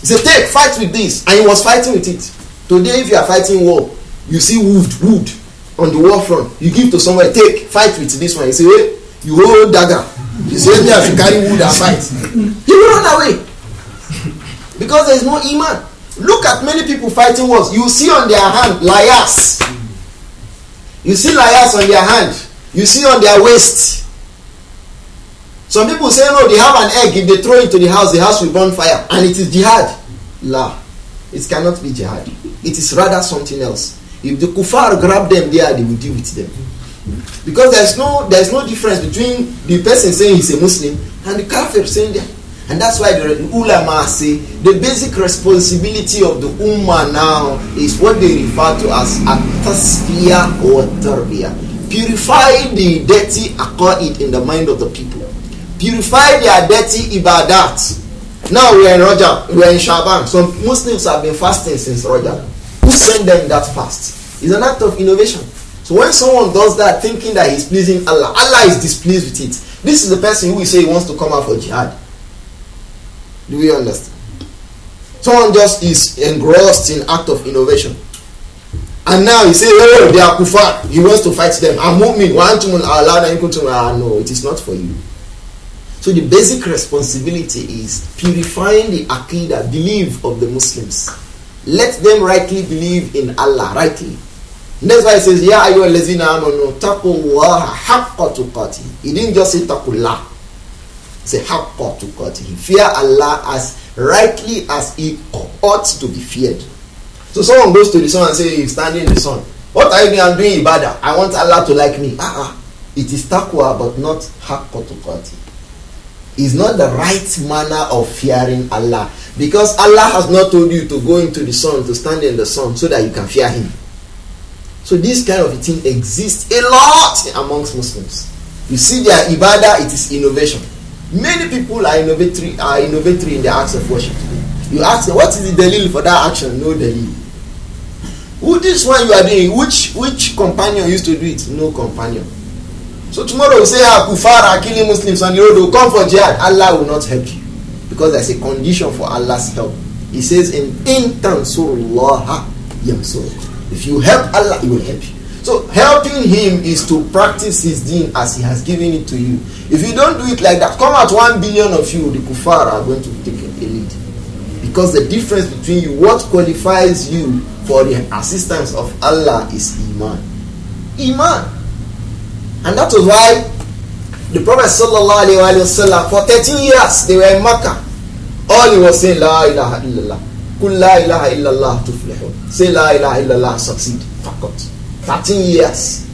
He said, take, fight with this. And he was fighting with it. Today, if you are fighting war, you see wood on the war front. You give to somebody, take, fight with this one. You say, hey, you hold dagger. You say, me, I should carry wood and fight. He will run away. Because there is no iman. Look at many people fighting wars. You see on their hand, liars. You see liars on their hand. You see on their waist. Some people say no, they have an egg. If they throw it to the house will burn fire. And it is jihad. La. It cannot be jihad. It is rather something else. If the kuffar grab them there, they will deal with them. Because there is no difference between the person saying he's a Muslim and the kafir saying that. And that's why the ulama say the basic responsibility of the ummah now is what they refer to as At-Tasfiyah or wat-Tarbiyah. Purify the dirty aqaid in the mind of the people. Purify their dirty ibadat. Now we are in Rajab, we are in Shaban. Some Muslims have been fasting since Rajab. Who sent them that fast? It's an act of innovation. So when someone does that thinking that he's pleasing Allah, Allah is displeased with it. This is the person who will say he wants to come out for jihad. Do we understand? Someone just is engrossed in act of innovation. And now he says, oh, they are kuffar. He wants to fight them. I'm mu'min. No, it is not for you. So the basic responsibility is purifying the aqidah, belief of the Muslims. Let them rightly believe in Allah, rightly. And that's why it says, Ya ayyuha allazina amanu taqullaha haqqa tuqatih. He didn't just say taqullah. He said haqqa tuqatih. Fear Allah as rightly as he ought to be feared. So someone goes to the sun and says, he's standing in the sun. What are you doing? I'm doing ibadah. I want Allah to like me. It is taqwa, but not haqqa tuqatih. Is not the right manner of fearing Allah, because Allah has not told you to go into the sun, to stand in the sun so that you can fear him. So this kind of thing exists a lot amongst Muslims. You see their ibadah, it is innovation. Many people are innovatory in their acts of worship today. You ask them, what is the dalil for that action? No dalil. Who this one you are doing? Which companion used to do it? No companion. So tomorrow we say, kufar are killing Muslims on the road, will come for jihad. Allah will not help you. because there's a condition for Allah's help. He says in tansurullaha yansurukum. If you help Allah, He will help you. So helping Him is to practice His deen as He has given it to you. If you don't do it like that, come out 1 billion of you, the kuffar are going to take a lead. Because the difference between you, what qualifies you for the assistance of Allah is Iman. Iman. And that was why the Prophet sallallahu alaihi wasallam, for 13 years they were in Makkah. All he was saying, La ilaha illallah. Kul la ilaha illallah tuflihun. Say La ilaha illallah, succeed. Fakot. 13 years.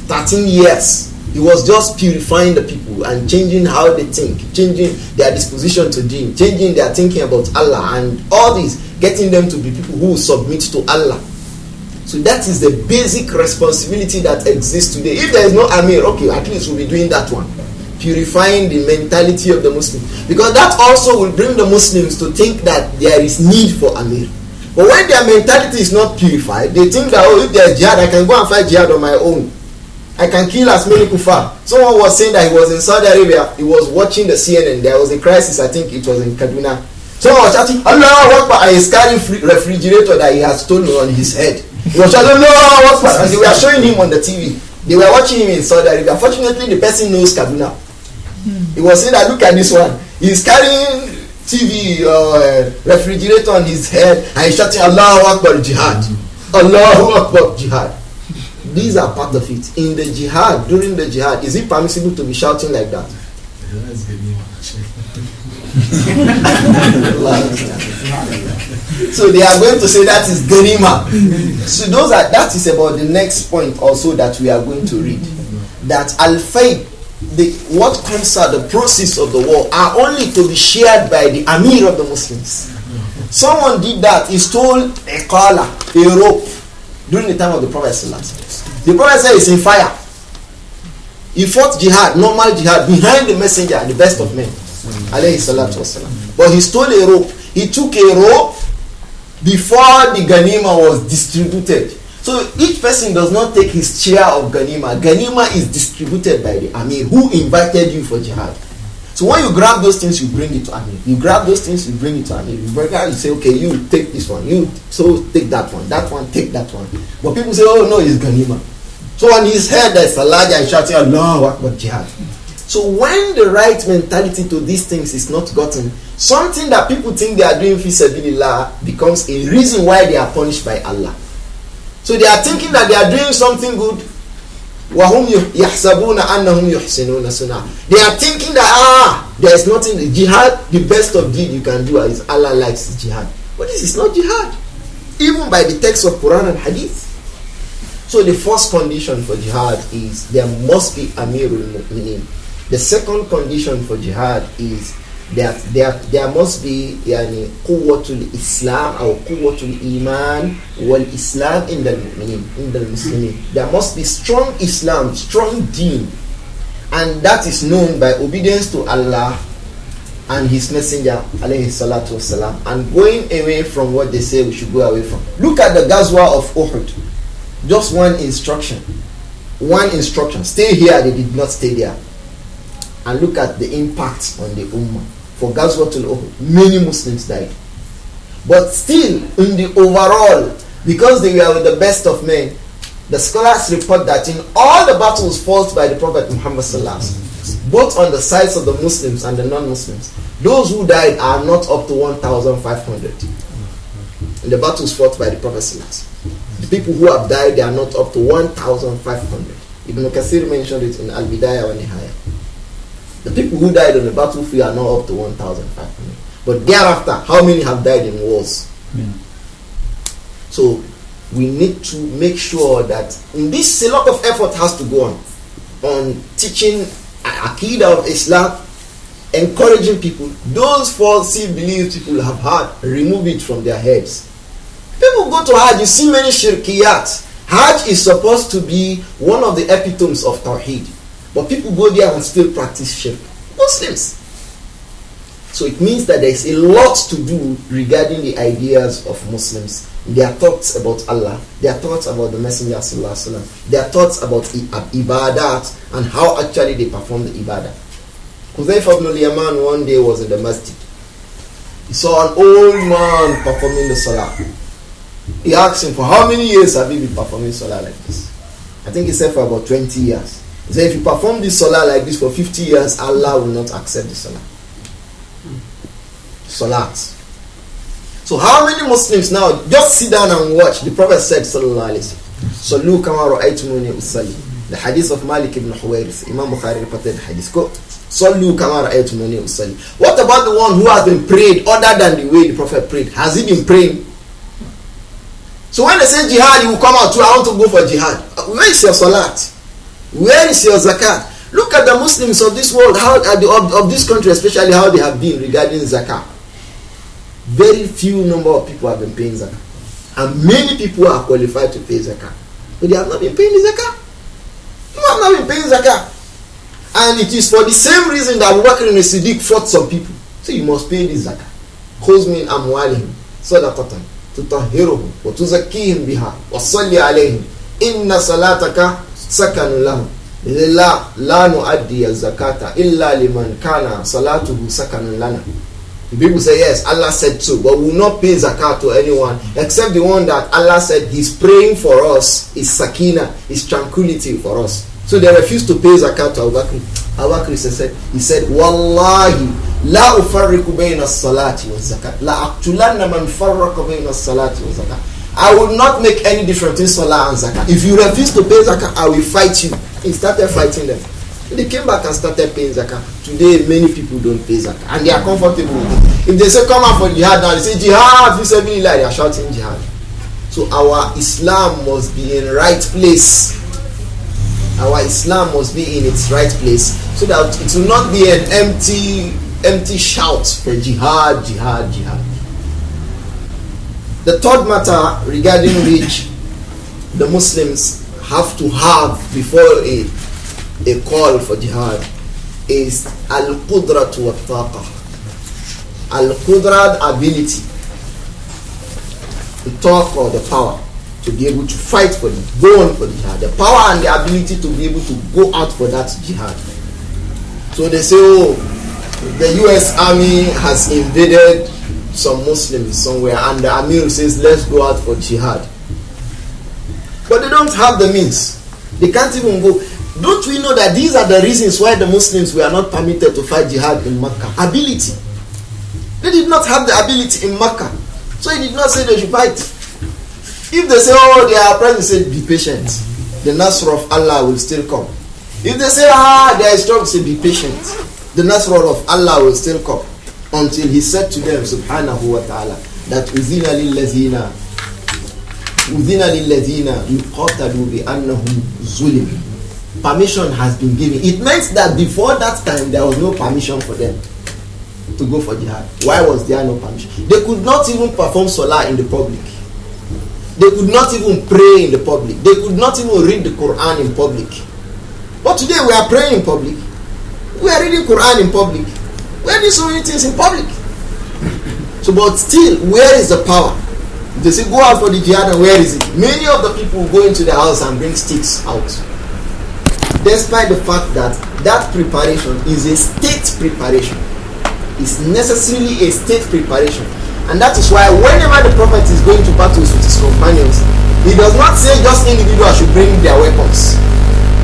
13 years. He was just purifying the people and changing how they think, changing their disposition to deen, changing their thinking about Allah, and all this, getting them to be people who submit to Allah. So that is the basic responsibility that exists today. If there is no Amir, okay, at least we'll be doing that one. Purifying the mentality of the Muslim. Because that also will bring the Muslims to think that there is need for Amir. But when their mentality is not purified, they think that, oh, if there's jihad, I can go and fight jihad on my own. I can kill as many kuffar. Someone was saying that he was in Saudi Arabia, he was watching the CNN, there was a crisis, I think it was in Kaduna. Someone was shouting, Allahu Akbar, and he's carrying refrigerator that he has stolen on his head. He was shouting, Allahu Akbar, and they were showing him on the TV. They were watching him in Saudi Arabia. Fortunately, the person knows Kaduna. He was saying that, look at this one. He's carrying TV refrigerator on his head, and he's shouting, Allahu Akbar, jihad. Allahu Akbar, jihad. These are part of it. In the jihad, during the jihad, is it permissible to be shouting like that? So they are going to say that is ganima. So that is about the next point also that we are going to read. That al-fayd, what comes out, the process of the war, are only to be shared by the Amir of the Muslims. Someone did that. He stole a qala, a rope, during the time of the Prophet ﷺ. The Prophet said it's in fire. He fought jihad, normal jihad, behind the messenger, the best of men, alayhi salatu wasalam. But he stole a rope. He took a rope before the ganima was distributed. So each person does not take his share of ganima. Ganima is distributed by the Amir who invited you for jihad. So when you grab those things, you bring it to Amir. You grab those things, you bring it to Amir. You bring it, you say, okay, you take this one. You take that one, take that one. But people say, oh no, it's ganima. So on his head there's a large and shouting, Allahu Akbar, jihad. So when the right mentality to these things is not gotten, something that people think they are doing fi sabilillah becomes a reason why they are punished by Allah. So they are thinking that they are doing something good. وَهُمْ يَحْسَبُونَ أَنَّهُمْ يُحْسِنُونَ صُنْعًا. They are thinking that there is nothing. Jihad, the best of deed you can do is Allah likes jihad. But this is not jihad, even by the text of Quran and Hadith. So the first condition for jihad is there must be Amirul Mu'minin. The second condition for jihad is that there must be quwwatul Islam or quwwatul Iman wal Islam in the Muslimin. There must be strong Islam, strong deen, and that is known by obedience to Allah and His Messenger alayhi salatu wasalam, and going away from what they say we should go away from. Look at the Ghazwa of Uhud. Just one instruction. Stay here, they did not stay there. And look at the impact on the Ummah. For Ghazwatul Uhud, many Muslims died. But still, in the overall, because they were with the best of men, the scholars report that in all the battles fought by the Prophet Muhammad sallallahu alaihi wasallam, both on the sides of the Muslims and the non-Muslims, those who died are not up to 1,500. In the battles fought by the Prophet sallallahu alaihi wasallam, the people who have died, they are not up to 1,500. Ibn Kathir mentioned it in Al-Bidayah wa Nihaya. The people who died on the battlefield are not up to 1,500. But thereafter, how many have died in wars? Yeah. So we need to make sure that in this, a lot of effort has to go on teaching Aqidah of Islam, encouraging people. Those falsely believed people have had, remove it from their heads. People go to Hajj, you see many shirkiyat. Hajj is supposed to be one of the epitomes of Tawheed. But people go there and still practice shirk. Muslims. So it means that there is a lot to do regarding the ideas of Muslims. Their thoughts about Allah, their thoughts about the Messenger sallallahu alaihi wasallam, their thoughts about ibadat and how actually they perform the ibadah. Huzaifa ibn al-Yaman one day was in the masjid. He saw an old man performing the salah. He asked him, for how many years have you been performing salah like this? I think he said for about 20 years. He said, if you perform this salah like this for 50 years, Allah will not accept the salah. Salat. So how many Muslims now just sit down and watch? The Prophet said, sallallahu alayhi wa sallam, Sallu kama ra'aytumuni usalli. The hadith of Malik ibn Huwairis. Imam Bukhari reported the hadith. Go. Sallu kama ra'aytumuni usalli. What about the one who has been prayed other than the way the Prophet prayed? Has he been praying? So when they say jihad, you will come out too. I want to go for jihad. Where is your salat? Where is your zakat? Look at the Muslims of this world, how of this country, especially how they have been regarding zakat. Very few number of people have been paying zakat, and many people are qualified to pay zakat, but they have not been paying the zakat. You have not been paying zakat, and it is for the same reason that Abu Bakr and Siddiq fought some people. So you must pay this zakat. Khuz min amwalihim sadaqatan tutahhiruhum wa tuzakkihim biha wa salli alayhim inna salataka sakanun lahum. La nu'addi az-zakata illa liman kana salatuhu sakanun lana. People say yes, Allah said so, but we will not pay zakat to anyone except the one that Allah said He's praying for us, is sakina, is tranquility for us. So they refused to pay zakat to Abu Bakr. Abu Bakr said, he said, Wallahi la ufarriqu bayna as-salati wa zakat la aqtulanna man farraqa bayna as-salati wa zakat. I will not make any difference in salah and zakat. If you refuse to pay zakat, I will fight you. He started fighting them. They came back and started paying zakat. Today, many people don't pay zakat, and they are comfortable with it. If they say come out for jihad now, they say jihad, they are shouting jihad. So our Islam must be in right place. Our Islam must be in its right place, so that it will not be an empty shout for jihad, jihad, jihad. The third matter regarding which the Muslims have to have before a call for jihad is al-qudratu wat-taqa. Al-qudrat, ability, the talk or the power to be able to fight for it, go on for the jihad, the power and the ability to be able to go out for that jihad. So they say, oh, the US Army has invaded some Muslims somewhere, and the Amir says, let's go out for jihad. But they don't have the means. They can't even go. Don't we know that these are the reasons why the Muslims were not permitted to fight jihad in Makkah? Ability. They did not have the ability in Makkah, so he did not say they should fight. If they say, oh, they are present, say, be patient. The Naasir of Allah will still come. If they say, they are strong, say, be patient. The Naasir of Allah will still come. Until he said to them, subhanahu wa ta'ala, that uzina lillazina yuqatalu bi annahum zulim. Permission has been given. It meant that before that time there was no permission for them to go for jihad. Why was there no permission? They could not even perform salah in the public. They could not even pray in the public. They could not even read the Quran in public. But today we are praying in public. We are reading Quran in public. We are doing so many things in public. So, but still, where is the power? They say go out for the jihad, and where is it? Many of the people go into the house and bring sticks out. Despite the fact that that preparation is a state preparation. It's necessarily a state preparation. And that is why whenever the Prophet is going to battles with his companions, he does not say just individuals should bring their weapons.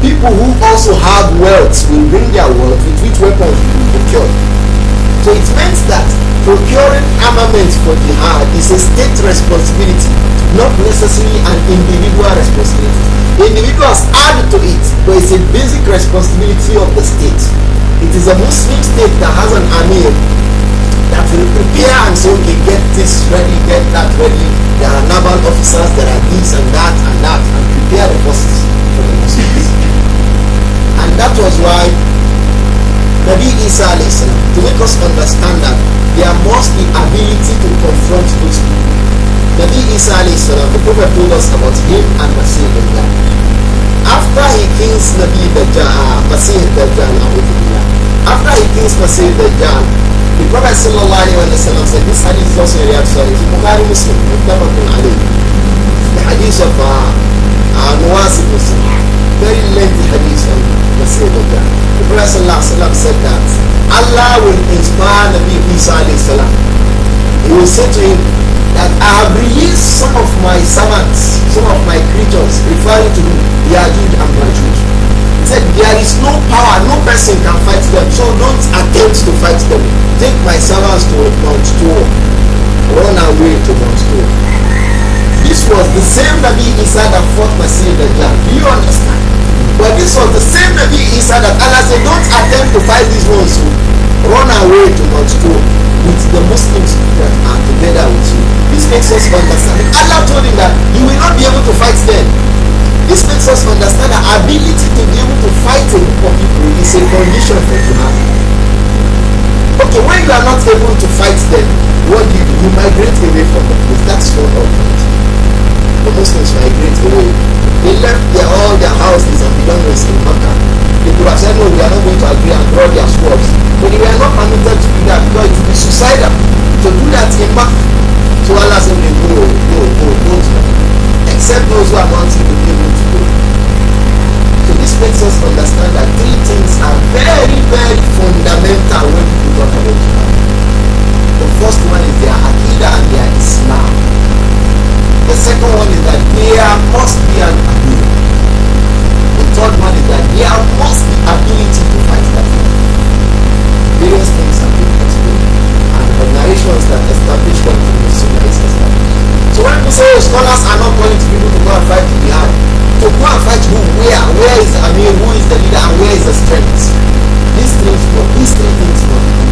People who also have wealth will bring their wealth with which weapons will be procured. So it means that procuring armaments for jihad is a state responsibility, not necessarily an individual responsibility. Individuals add to it, but it's a basic responsibility of the state. It is a Muslim state that has an army that will prepare and say, okay, get this ready, get that ready. There are naval officers, there are this and that, and prepare the forces for the Muslims. And that was why Nabi Isa alayhi salam, to make us understand that there must be ability to confront those people. Nabi Isa alayhi salam, the Prophet told us about him and Masih Dajjal. After he kills Masih Dajjal, after he kills Masih Dajjal, the Prophet sallallahu alayhi wa sallam said, this hadith is also a Riyadh Sahih, Bukhari Muslim, the hadith of Nawas ibn Sam'an. very lengthy hadith on the sake of that. The Prophet ﷺ said that Allah will inspire Nabi Isa alayhi salam. He will say to him that I have released some of my servants, some of my creatures, referring to Yajuj and Majuj. He said there is no power, no person can fight them, so don't attempt to fight them. Take my servants to Mount Tur, run away to Mount Tur. This was the same Nabi Isa that fought Masih Dajjal. Do you understand? But this was the same Nabi Isa that Allah said, don't attempt to fight these ones. Run away to Mount Tur with the Muslims that are together with you. This makes us understand. Allah told him that you will not be able to fight them. This makes us understand that ability to be able to fight a group of people is a condition for jihad. Okay, when you are not able to fight them, what do? You migrate away from them. Because that's one alternative. The Muslims migrate away. They left all their houses and belongings in Makkah. They could have said, no, we are not going to agree and draw their swords. But they were not permitted to do that because it would be suicidal to do that in Makkah. So Allah said, no, don't. Except those who are wanting to be able to go. So this makes us understand that three things are very, very fundamental when people talk about jihad. The first one is their Aqidah and their Islam. The second one is that there must be an ability. The third one is that there must be ability to fight that fight. Various things have been explained, and the narrations that establish them to be sunnah is established. So when we say scholars are not calling to people to go and fight the jihad, to go and fight who, where is the Amir, who is the leader, and where is the strength? These three things must be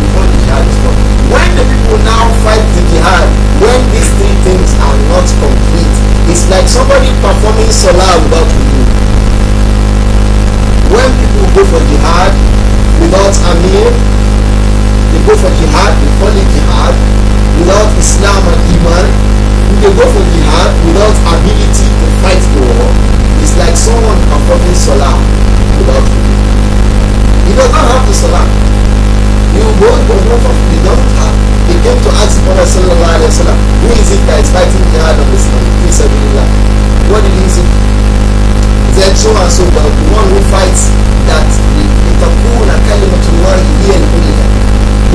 before the jihad is done. When the people now fight the jihad, when these three things are not complete, it's like somebody performing salah without wudu. When people go for jihad without Amir, they go for jihad, they call it jihad, without Islam and Iman. If they go for jihad without ability to fight the war, it's like someone performing salah without wudu. He does not have the salah. He don't have. He came to ask Prophet sallallahu alaihi wasallam, who is it that is fighting jihad on Islam? He said, what did he say? He said, so and so, but the one who fights that the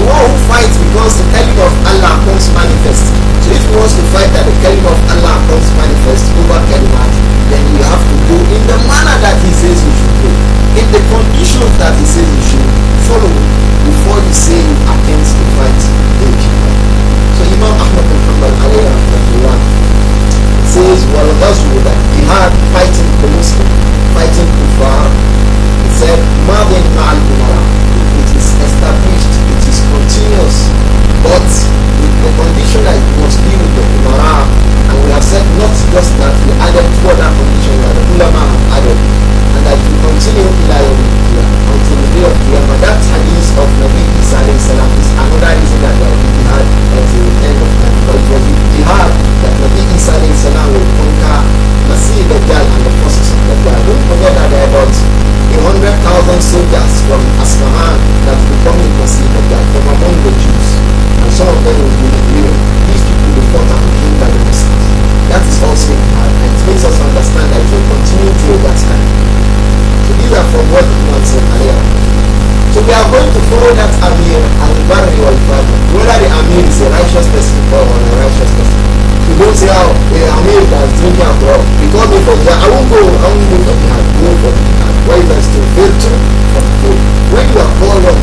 one who fights because the kalima of Allah comes manifest. So if he wants to fight that the kalima of Allah comes manifest over kalimat, then you have to go in the manner that he says you should go, in the conditions that he says you should follow, before you say you attempt to fight the jihad. So Imam Ahmad bin Hanbal alayhi rahmatullah says, well, that's that jihad, fighting the Muslim, fighting kuffar, he said, Madin ma'al umara, it is established, it is continuous, but with the condition that it must be with the umara. And we have said not just that, we added two other conditions that the ulama have added, and that we continue until the day of Qiyamah. That hadith of Nabi Isa alayhi salam is another reason that there will be jihad until the end of time. But it was the jihad that Nabi Isa alayhi salam will conquer Masih Dajjal and the forces of Dajjal. Don't forget that there are about 100,000 soldiers from Asfahan that will come in Masih Dajjal from among the Jews, and some of them will be real. These people will fought and killed by the Muslims. That is also jihad, and it makes us understand that it will continue till that time. So these are from what Imam said earlier. So we are going to follow that Amir al-Barri wal-Fajr, whether the Amir is a righteous person or an unrighteous person. You don't say, oh, the Amir that is drinking alcohol, because me for jihad, I won't go for jihad, go for jihad. Why you guys still fail to from food? When you are called out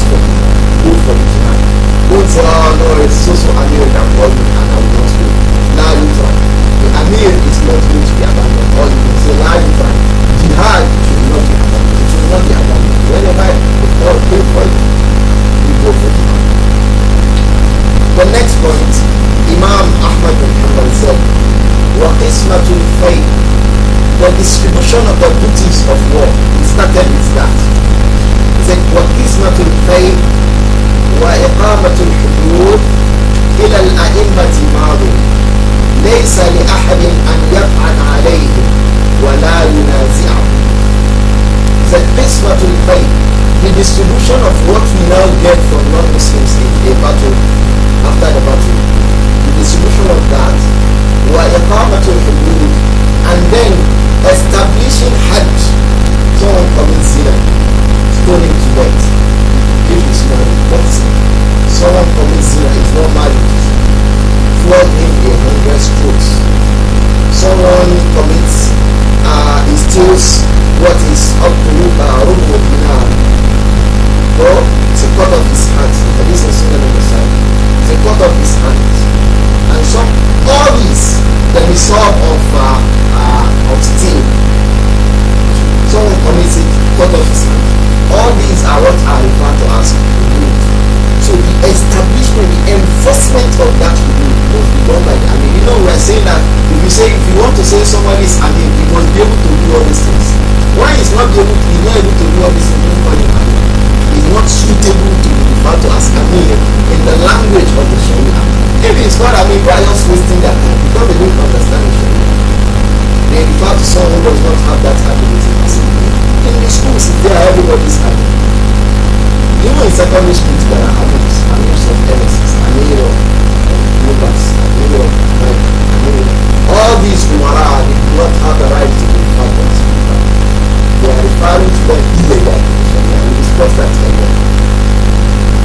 for jihad, go for the jihad. Don't say, oh no, it's so Amir that called me and I will not go. Now you try. The Amir is not going to be abandoned. Or you can say, now you try. Jihad should not be abandoned. It should not be abandoned. Whenever the God pay for it, you go for jihad. The next point, Imam Ahmad bin Hanbal said, وَقِسْمَةُ الْفَيْءِ, the distribution of the duties of war. He started with that. He said, وَقِسْمَةُ الْفَيْءِ وَإِقَامَةُ الْحُدُودِ إِلَى الْأَئِمَّةِ مَاضٍ لَيْسَ لِأَحَدٍ أَنْ يَفْعَلَ عَلَيْهِ وَلَا يُنَازِعَهُ. He said, قِسْمَةُ الْفَيْءِ, the distribution of what we now get from non-Muslims in a battle, after the battle, the distribution of that, وَإِقَامَةُ الْحُدُودِ, and then establishing off his hands. And some, all these, the result of steal. Someone commits it, cut off his hand. All these are what are referred to as hudud. So the establishment, the enforcement of that hudud must be done by the Amir. You know, we are saying that if you want to say somebody is Amir, he must be able to do all these things. Why he's not able to do all these things? He's not suitable to be referred to as Amir in the language of the Sharia. If it's not Amir, they are just wasting their time because they don't understand the Sharia. They refer to someone who does not have that ability as Amir. In the schools, there everybody's Amir. Even in secondary schools, there are Amirs. Amirs of MSs, Amir of Nubas, Amir of Amir. All these Umara, they do not have the right to be referred to as Umara. They are referring to them illegally. We discussed that earlier.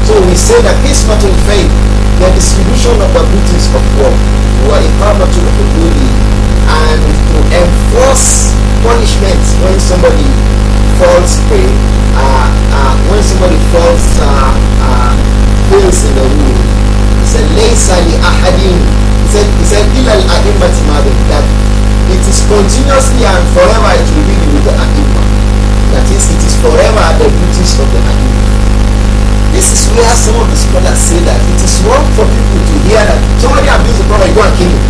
So we say that Qismatul Faith, the distribution of the booties of war, wa iqamatul hududi, and to enforce punishment when somebody falls prey, when somebody fails in the rule. He said, Laysa li ahadin. He said, illa al-a'immati madin, that it is continuously and forever it will be with the A'imma. That is, it is forever the duties of the A'imma. This is where some of the scholars say that it is wrong for people to hear that somebody abused the Prophet, go and kill him.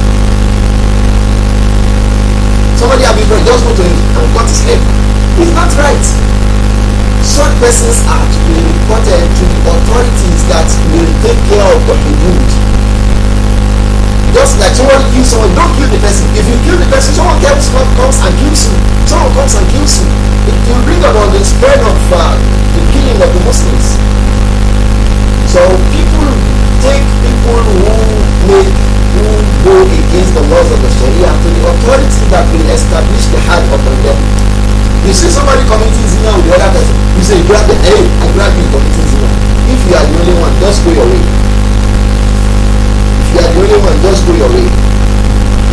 Somebody abused the Prophet, just go to him and cut his head. It's not right. Such persons are to be reported to the authorities that will take care of the hudud. Just like someone kills someone, don't kill the person. If you kill the person, someone comes and kills you. Someone comes and kills you. It will bring about the spread of the killing of the Muslims. So people take people who go against the laws of the Sharia to the authority that will establish the had upon them. You see somebody committing zina with the other person, you say, grab the hey, I grab you committing zina. If you are the only one, just go your way. If you are the only one, just go your way.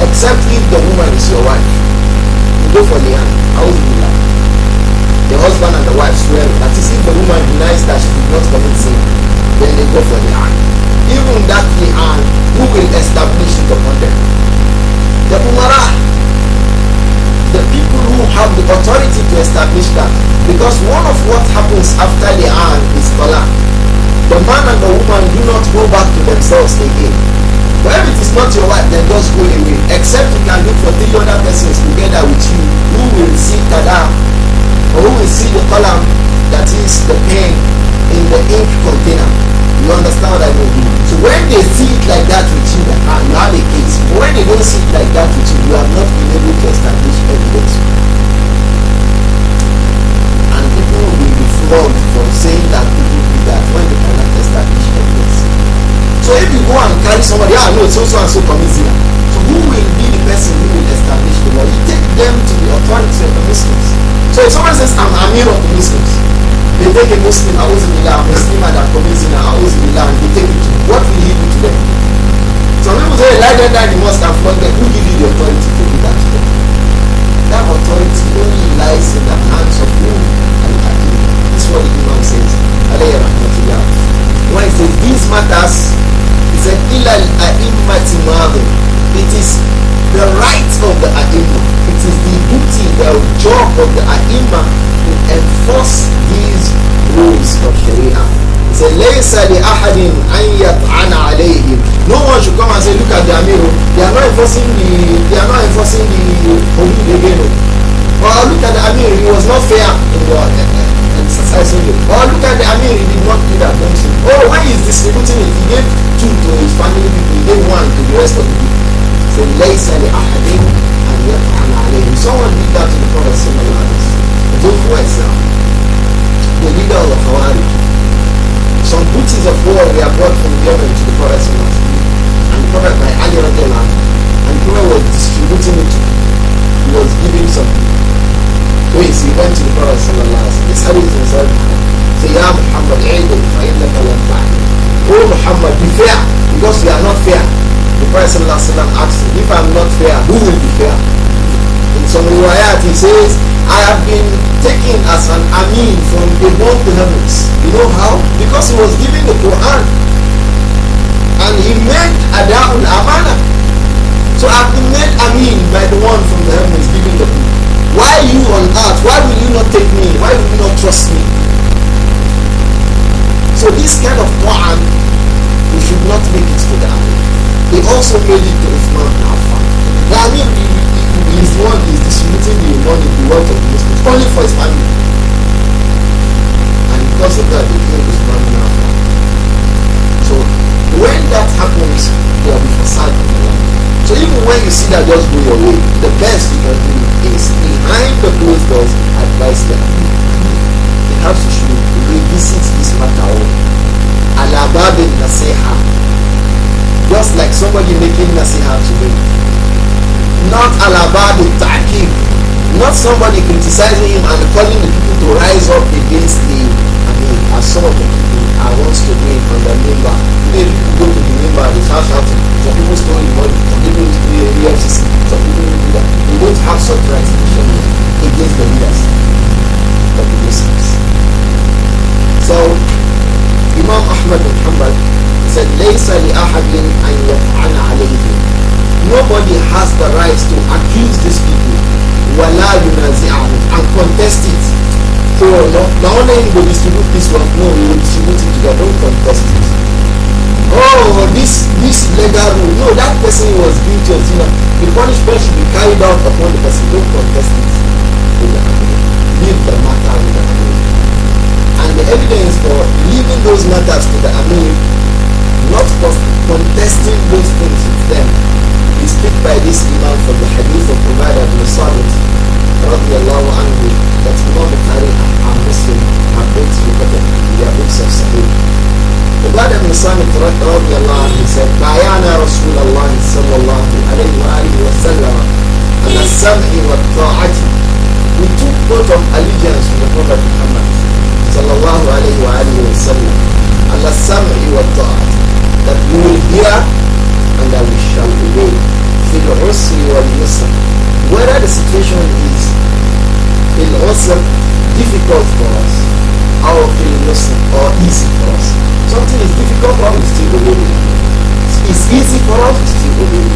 Except if the woman is your wife. You go for the hand. How will you lie? The husband and the wife swear. That is, if the woman denies that she did not commit sin, then they go for the hand. Even that the hand, who will establish it upon them? The umara, the people who have the authority to establish that. Because one of what happens after the hand is talaq. The man and the woman do not go back to themselves again. But if it is not your wife, then just go away. Except you can look for 3 other persons together with you who will see tada, or who will see the column, that is the pen in the ink container. You understand what I mean? So when they see it like that with you, you have a case. But when they don't see it like that with you, you have not been able to establish evidence. And people will be flogged for saying that people do that when they cannot establish evidence. So if you go and carry somebody, no, so and so commits zina. So who will be the person who will establish the law? You take them to the authority of the Muslims. So if someone says, I'm Amir of the Muslims, they take a Muslim, Muslim that commits zina, and they take it to him. What will he do to them? Some people say, lie them down in the mosque and flog them. Who give you the authority to do that to them? That authority only lies in the hands of who? Al-Hakim. This is what the Imam says. Alayhi rahmatullah. When he says these matters, he said, Ilal a'immati madin. It is the right of the a'imma. It is the duty, the job of the a'imma to enforce these rules of Sharia. He said, Laysa li ahadin an yat'ana alayhim. No one should come and say, look at the Amir. They are not enforcing the hudud again. Or look at the Amir, he was not fair in the exercising it. Or look at the Amir, he did not do that. Oh, when he is distributing it, he gave 2 to his family people, he gave 1 to the rest of the people. So Laysa li ahadin an yat'ana alayhim. Someone did that to the Prophet sallallahu alaihi wasallam. So for example, the leader of the Khawarij, some booties of war were brought from Yemen to the Prophet sallallahu alaihi wasallam. And the Prophet by Ali radiallahu anhu, and the Prophet was distributing it to him. He was giving some ways. He went to the Prophet sallallahu alaihi wasallam. This hadith is inside Muhammad. Say, Ya Muhammad, aidin, fa'innaka lam ta'lam. Oh Muhammad, be fair, because we are not fair. The Prophet sallallahu alaihi wasallam asked him, if I am not fair, who will be fair? In some riwayat he says, I have been taken as an Amin from above the heavens. You know how? Because he was giving the Quran. And he ada'ul amana. So I've been made amin by the one from the heavens giving the book. Why you on earth? Why will you not take me? Why will you not trust me? So this kind of Quran, we should not make it to the Amir. They also made it to Uthman bin Affan. The Amir is the one who is distributing the money, the wealth of the Muslims, only for his family. And because of that, they killed Uthman bin Affan. So when that happens, there will be facade in the land. So even when you see that just go your way, the best you can do is behind the closed doors, advise them. Perhaps you should revisit this matter. Al-Abab al-Nasiha. Just like somebody making Nasiha today. Not Al-Abab al-Ta'qib. Not somebody criticizing him and calling the people to rise up against him. As some of the people are wants to do it on the member. Today people go to the member and they start shouting. Some people stealing money. Some people do the EFCC. Some people do that. They don't have such rights against the leaders of the Muslims. So Imam Ahmad bin Hanbal said, "Laysa li ahadin an yaf'ala alayhim." Nobody has the right to accuse these people, wala yunazi'ahum, and contest it. So not only he will distribute this one, no, he will distribute it together. Don't contest it. Oh, this legal rule. No, that person was guilty of sin. The punishment should be carried out upon the person. Don't contest it. Leave the matter with the Amir. And the evidence for leaving those matters to the Amir, not for contesting those things with them, is picked by this Imam from the hadith of Ubadah bin Samit radiyallahu anhu, that Imam Bukhari and Muslim have both reported in their books of Sahih. Ubadah bin Samit radiyallahu anhu said, "Bayana Rasulullah sallallahu alayhi wa alihi wa sallam ala sam'i wa ta'ati." We took both of allegiance from the Prophet Muhammad sallallahu alayhi wa alihi wa sallam ala sam'i wa ta'ati, that we will hear and that we shall obey, fil usri wal yusr, whether the situation is fil usr, difficult for us, or fil yusr, or easy for us. Something is difficult for us, we still obey it. It's easy for us, we still obey it.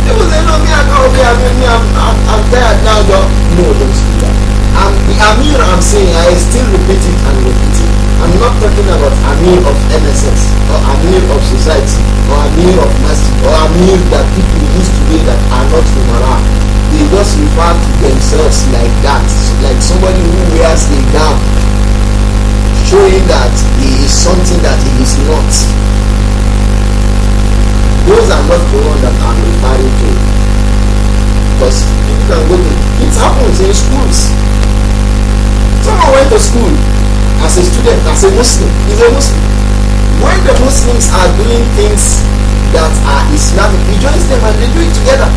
People say, "No, me, I can't obey, I'm tired now, John." No, don't do that. And the Amir I'm saying, I still repeat it and repeat it. I'm not talking about Amir of MSS, or Amir of society, or Amir of masjid, or Amir that people use today that are not Umara. They just refer to themselves like that, like somebody who wears a gown, showing that he is something that he is not. Those are not the ones that I'm referring to. Because people can go to, it happens in schools. Someone went to school as a student, as a Muslim, he's a Muslim. When the Muslims are doing things that are Islamic, he joins them and they do it together.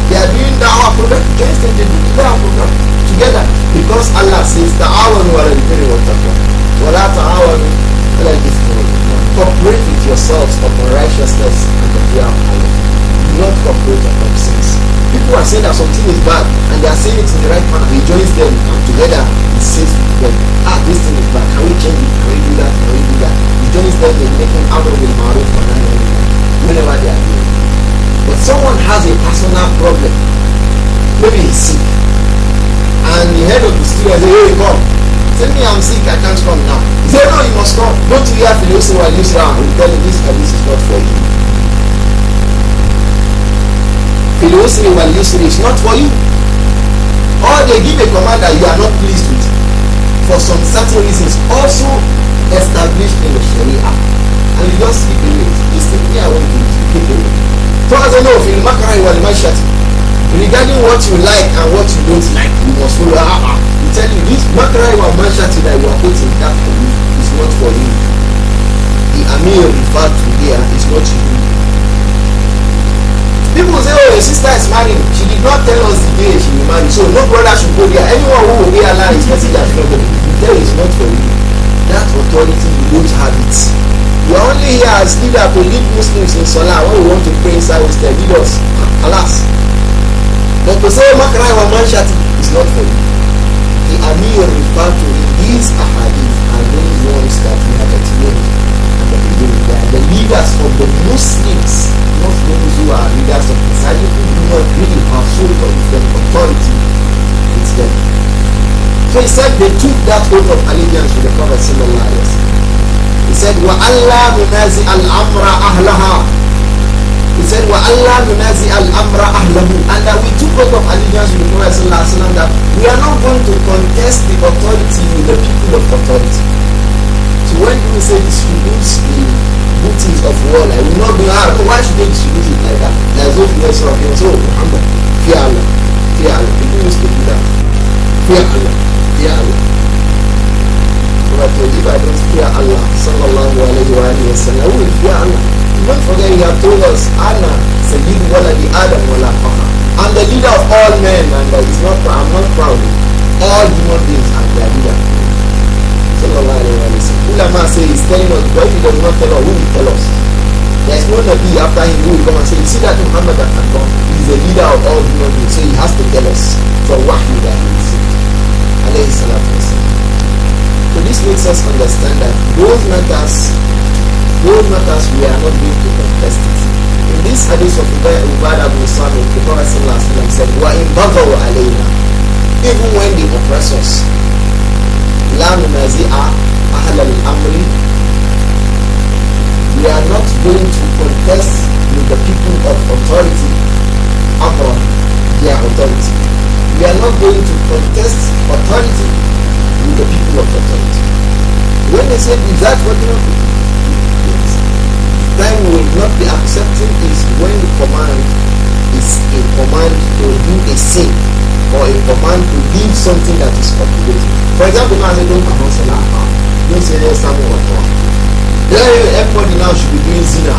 They are doing da'wah program, he joins them, they do the da'wah program together. Because Allah says, "Ta'awanu 'ala al-birri wat-taqwa, wa la ta'awanu 'ala al-ithmi wal-'udwan." Cooperate with yourselves upon righteousness and the fear of Allah. Do not cooperate upon sins. People are saying that something is bad and they are saying it in the right manner. He joins them and together he says to them, "This thing is bad. Can we change it? Can we do that? Can we do that?" He joins them in making amr bil ma'ruf wa nahy anil munkar whenever they are doing. But someone has a personal problem. Maybe he's sick. And the head of the student says, "Hey, come. Tell me I'm sick, I can't come now." He said, "No, you must come. Don't you hear the Usuul and Yusra? We tell you this hadith is not for you. The Usuul and Yusra is not for you." Or they give a command that you are not pleased with for some certain reasons also established in the Sharia. And you just keep away. This thing here I want to keep away. So as I know, fil makrai wal mashati, regarding what you like and what you don't like, you must follow. You tell you this makrai wal mashati that you are putting that for you is not for you. The Amir referred to here is not you. People say, "Oh, your sister is married. She did not tell us the day she will marry, so no brother should go there." Anyone who will be allowed is message that not going. There is not for you. That authority, you don't have it. You are only here as leader to lead Muslims in Salah when we want to pray inside with their leaders. Alas. But to say makrai wa manshati is not for you. The Amir referred to in these ahadith are those ones that we have explained at the beginning. They are the leaders of the Muslims, not they took that oath of allegiance to the Prophet sallallahu alaihi wasallam. He said, وَأَلَّا نُنَازِعَ الْأَمْرَ أَهْلَهَا. He said, وَأَلَّا نُنَازِعَ الْأَمْرَ أَهْلَهُ. And that we took oath of allegiance to the Prophet sallallahu alaihi wasallam, that we are not going to contest the authority with the people of authority. So when people say distribute the booties of war, I will not be hard. Why should they distribute it like that? There's no fear of him. So Muhammad, fear Allah, fear Allah. People used to do that. Fear Allah, fear Allah. But if I don't fear Allah, sallallahu alayhi wa sallam, who will fear Allah? Don't forget, he has told us, Anna, Sayyid Waladi Adam wala Faha. I'm the leader of all men, and that is not, I'm not proud. All human beings are their leader. Sallallahu alayhi wa sallam. Ulama say he's telling us, but if he does not tell us, who will tell us? There is no Nabi after him who will come and say, you see that Muhammad that can come, he's the leader of all human beings, so he has to tell us from wahyu that he received. Alayhi salatu wasalam. So this makes us understand that those matters we are not going to contest it. In this hadith of Ubadah ibn Samit, the Prophet sallallahu alaihi wasallam said, وَإِنْ بَغَوْا عَلَيْنَا. Even when they oppress us, لَا نُنَازِعَ أَهْلَ الْأَمْرِ. We are not going to contest with the people of authority, أمرا, their authority. We are not going to contest authority with the people of authority. When they say, is that what you want to do? Yes. Then we will not be accepting is when the command is a command to do a sin, or a command to leave something that is obligatory. For example, now I say, don't pronounce Salah. Don't say, yes, someone. Everybody now should be doing zina.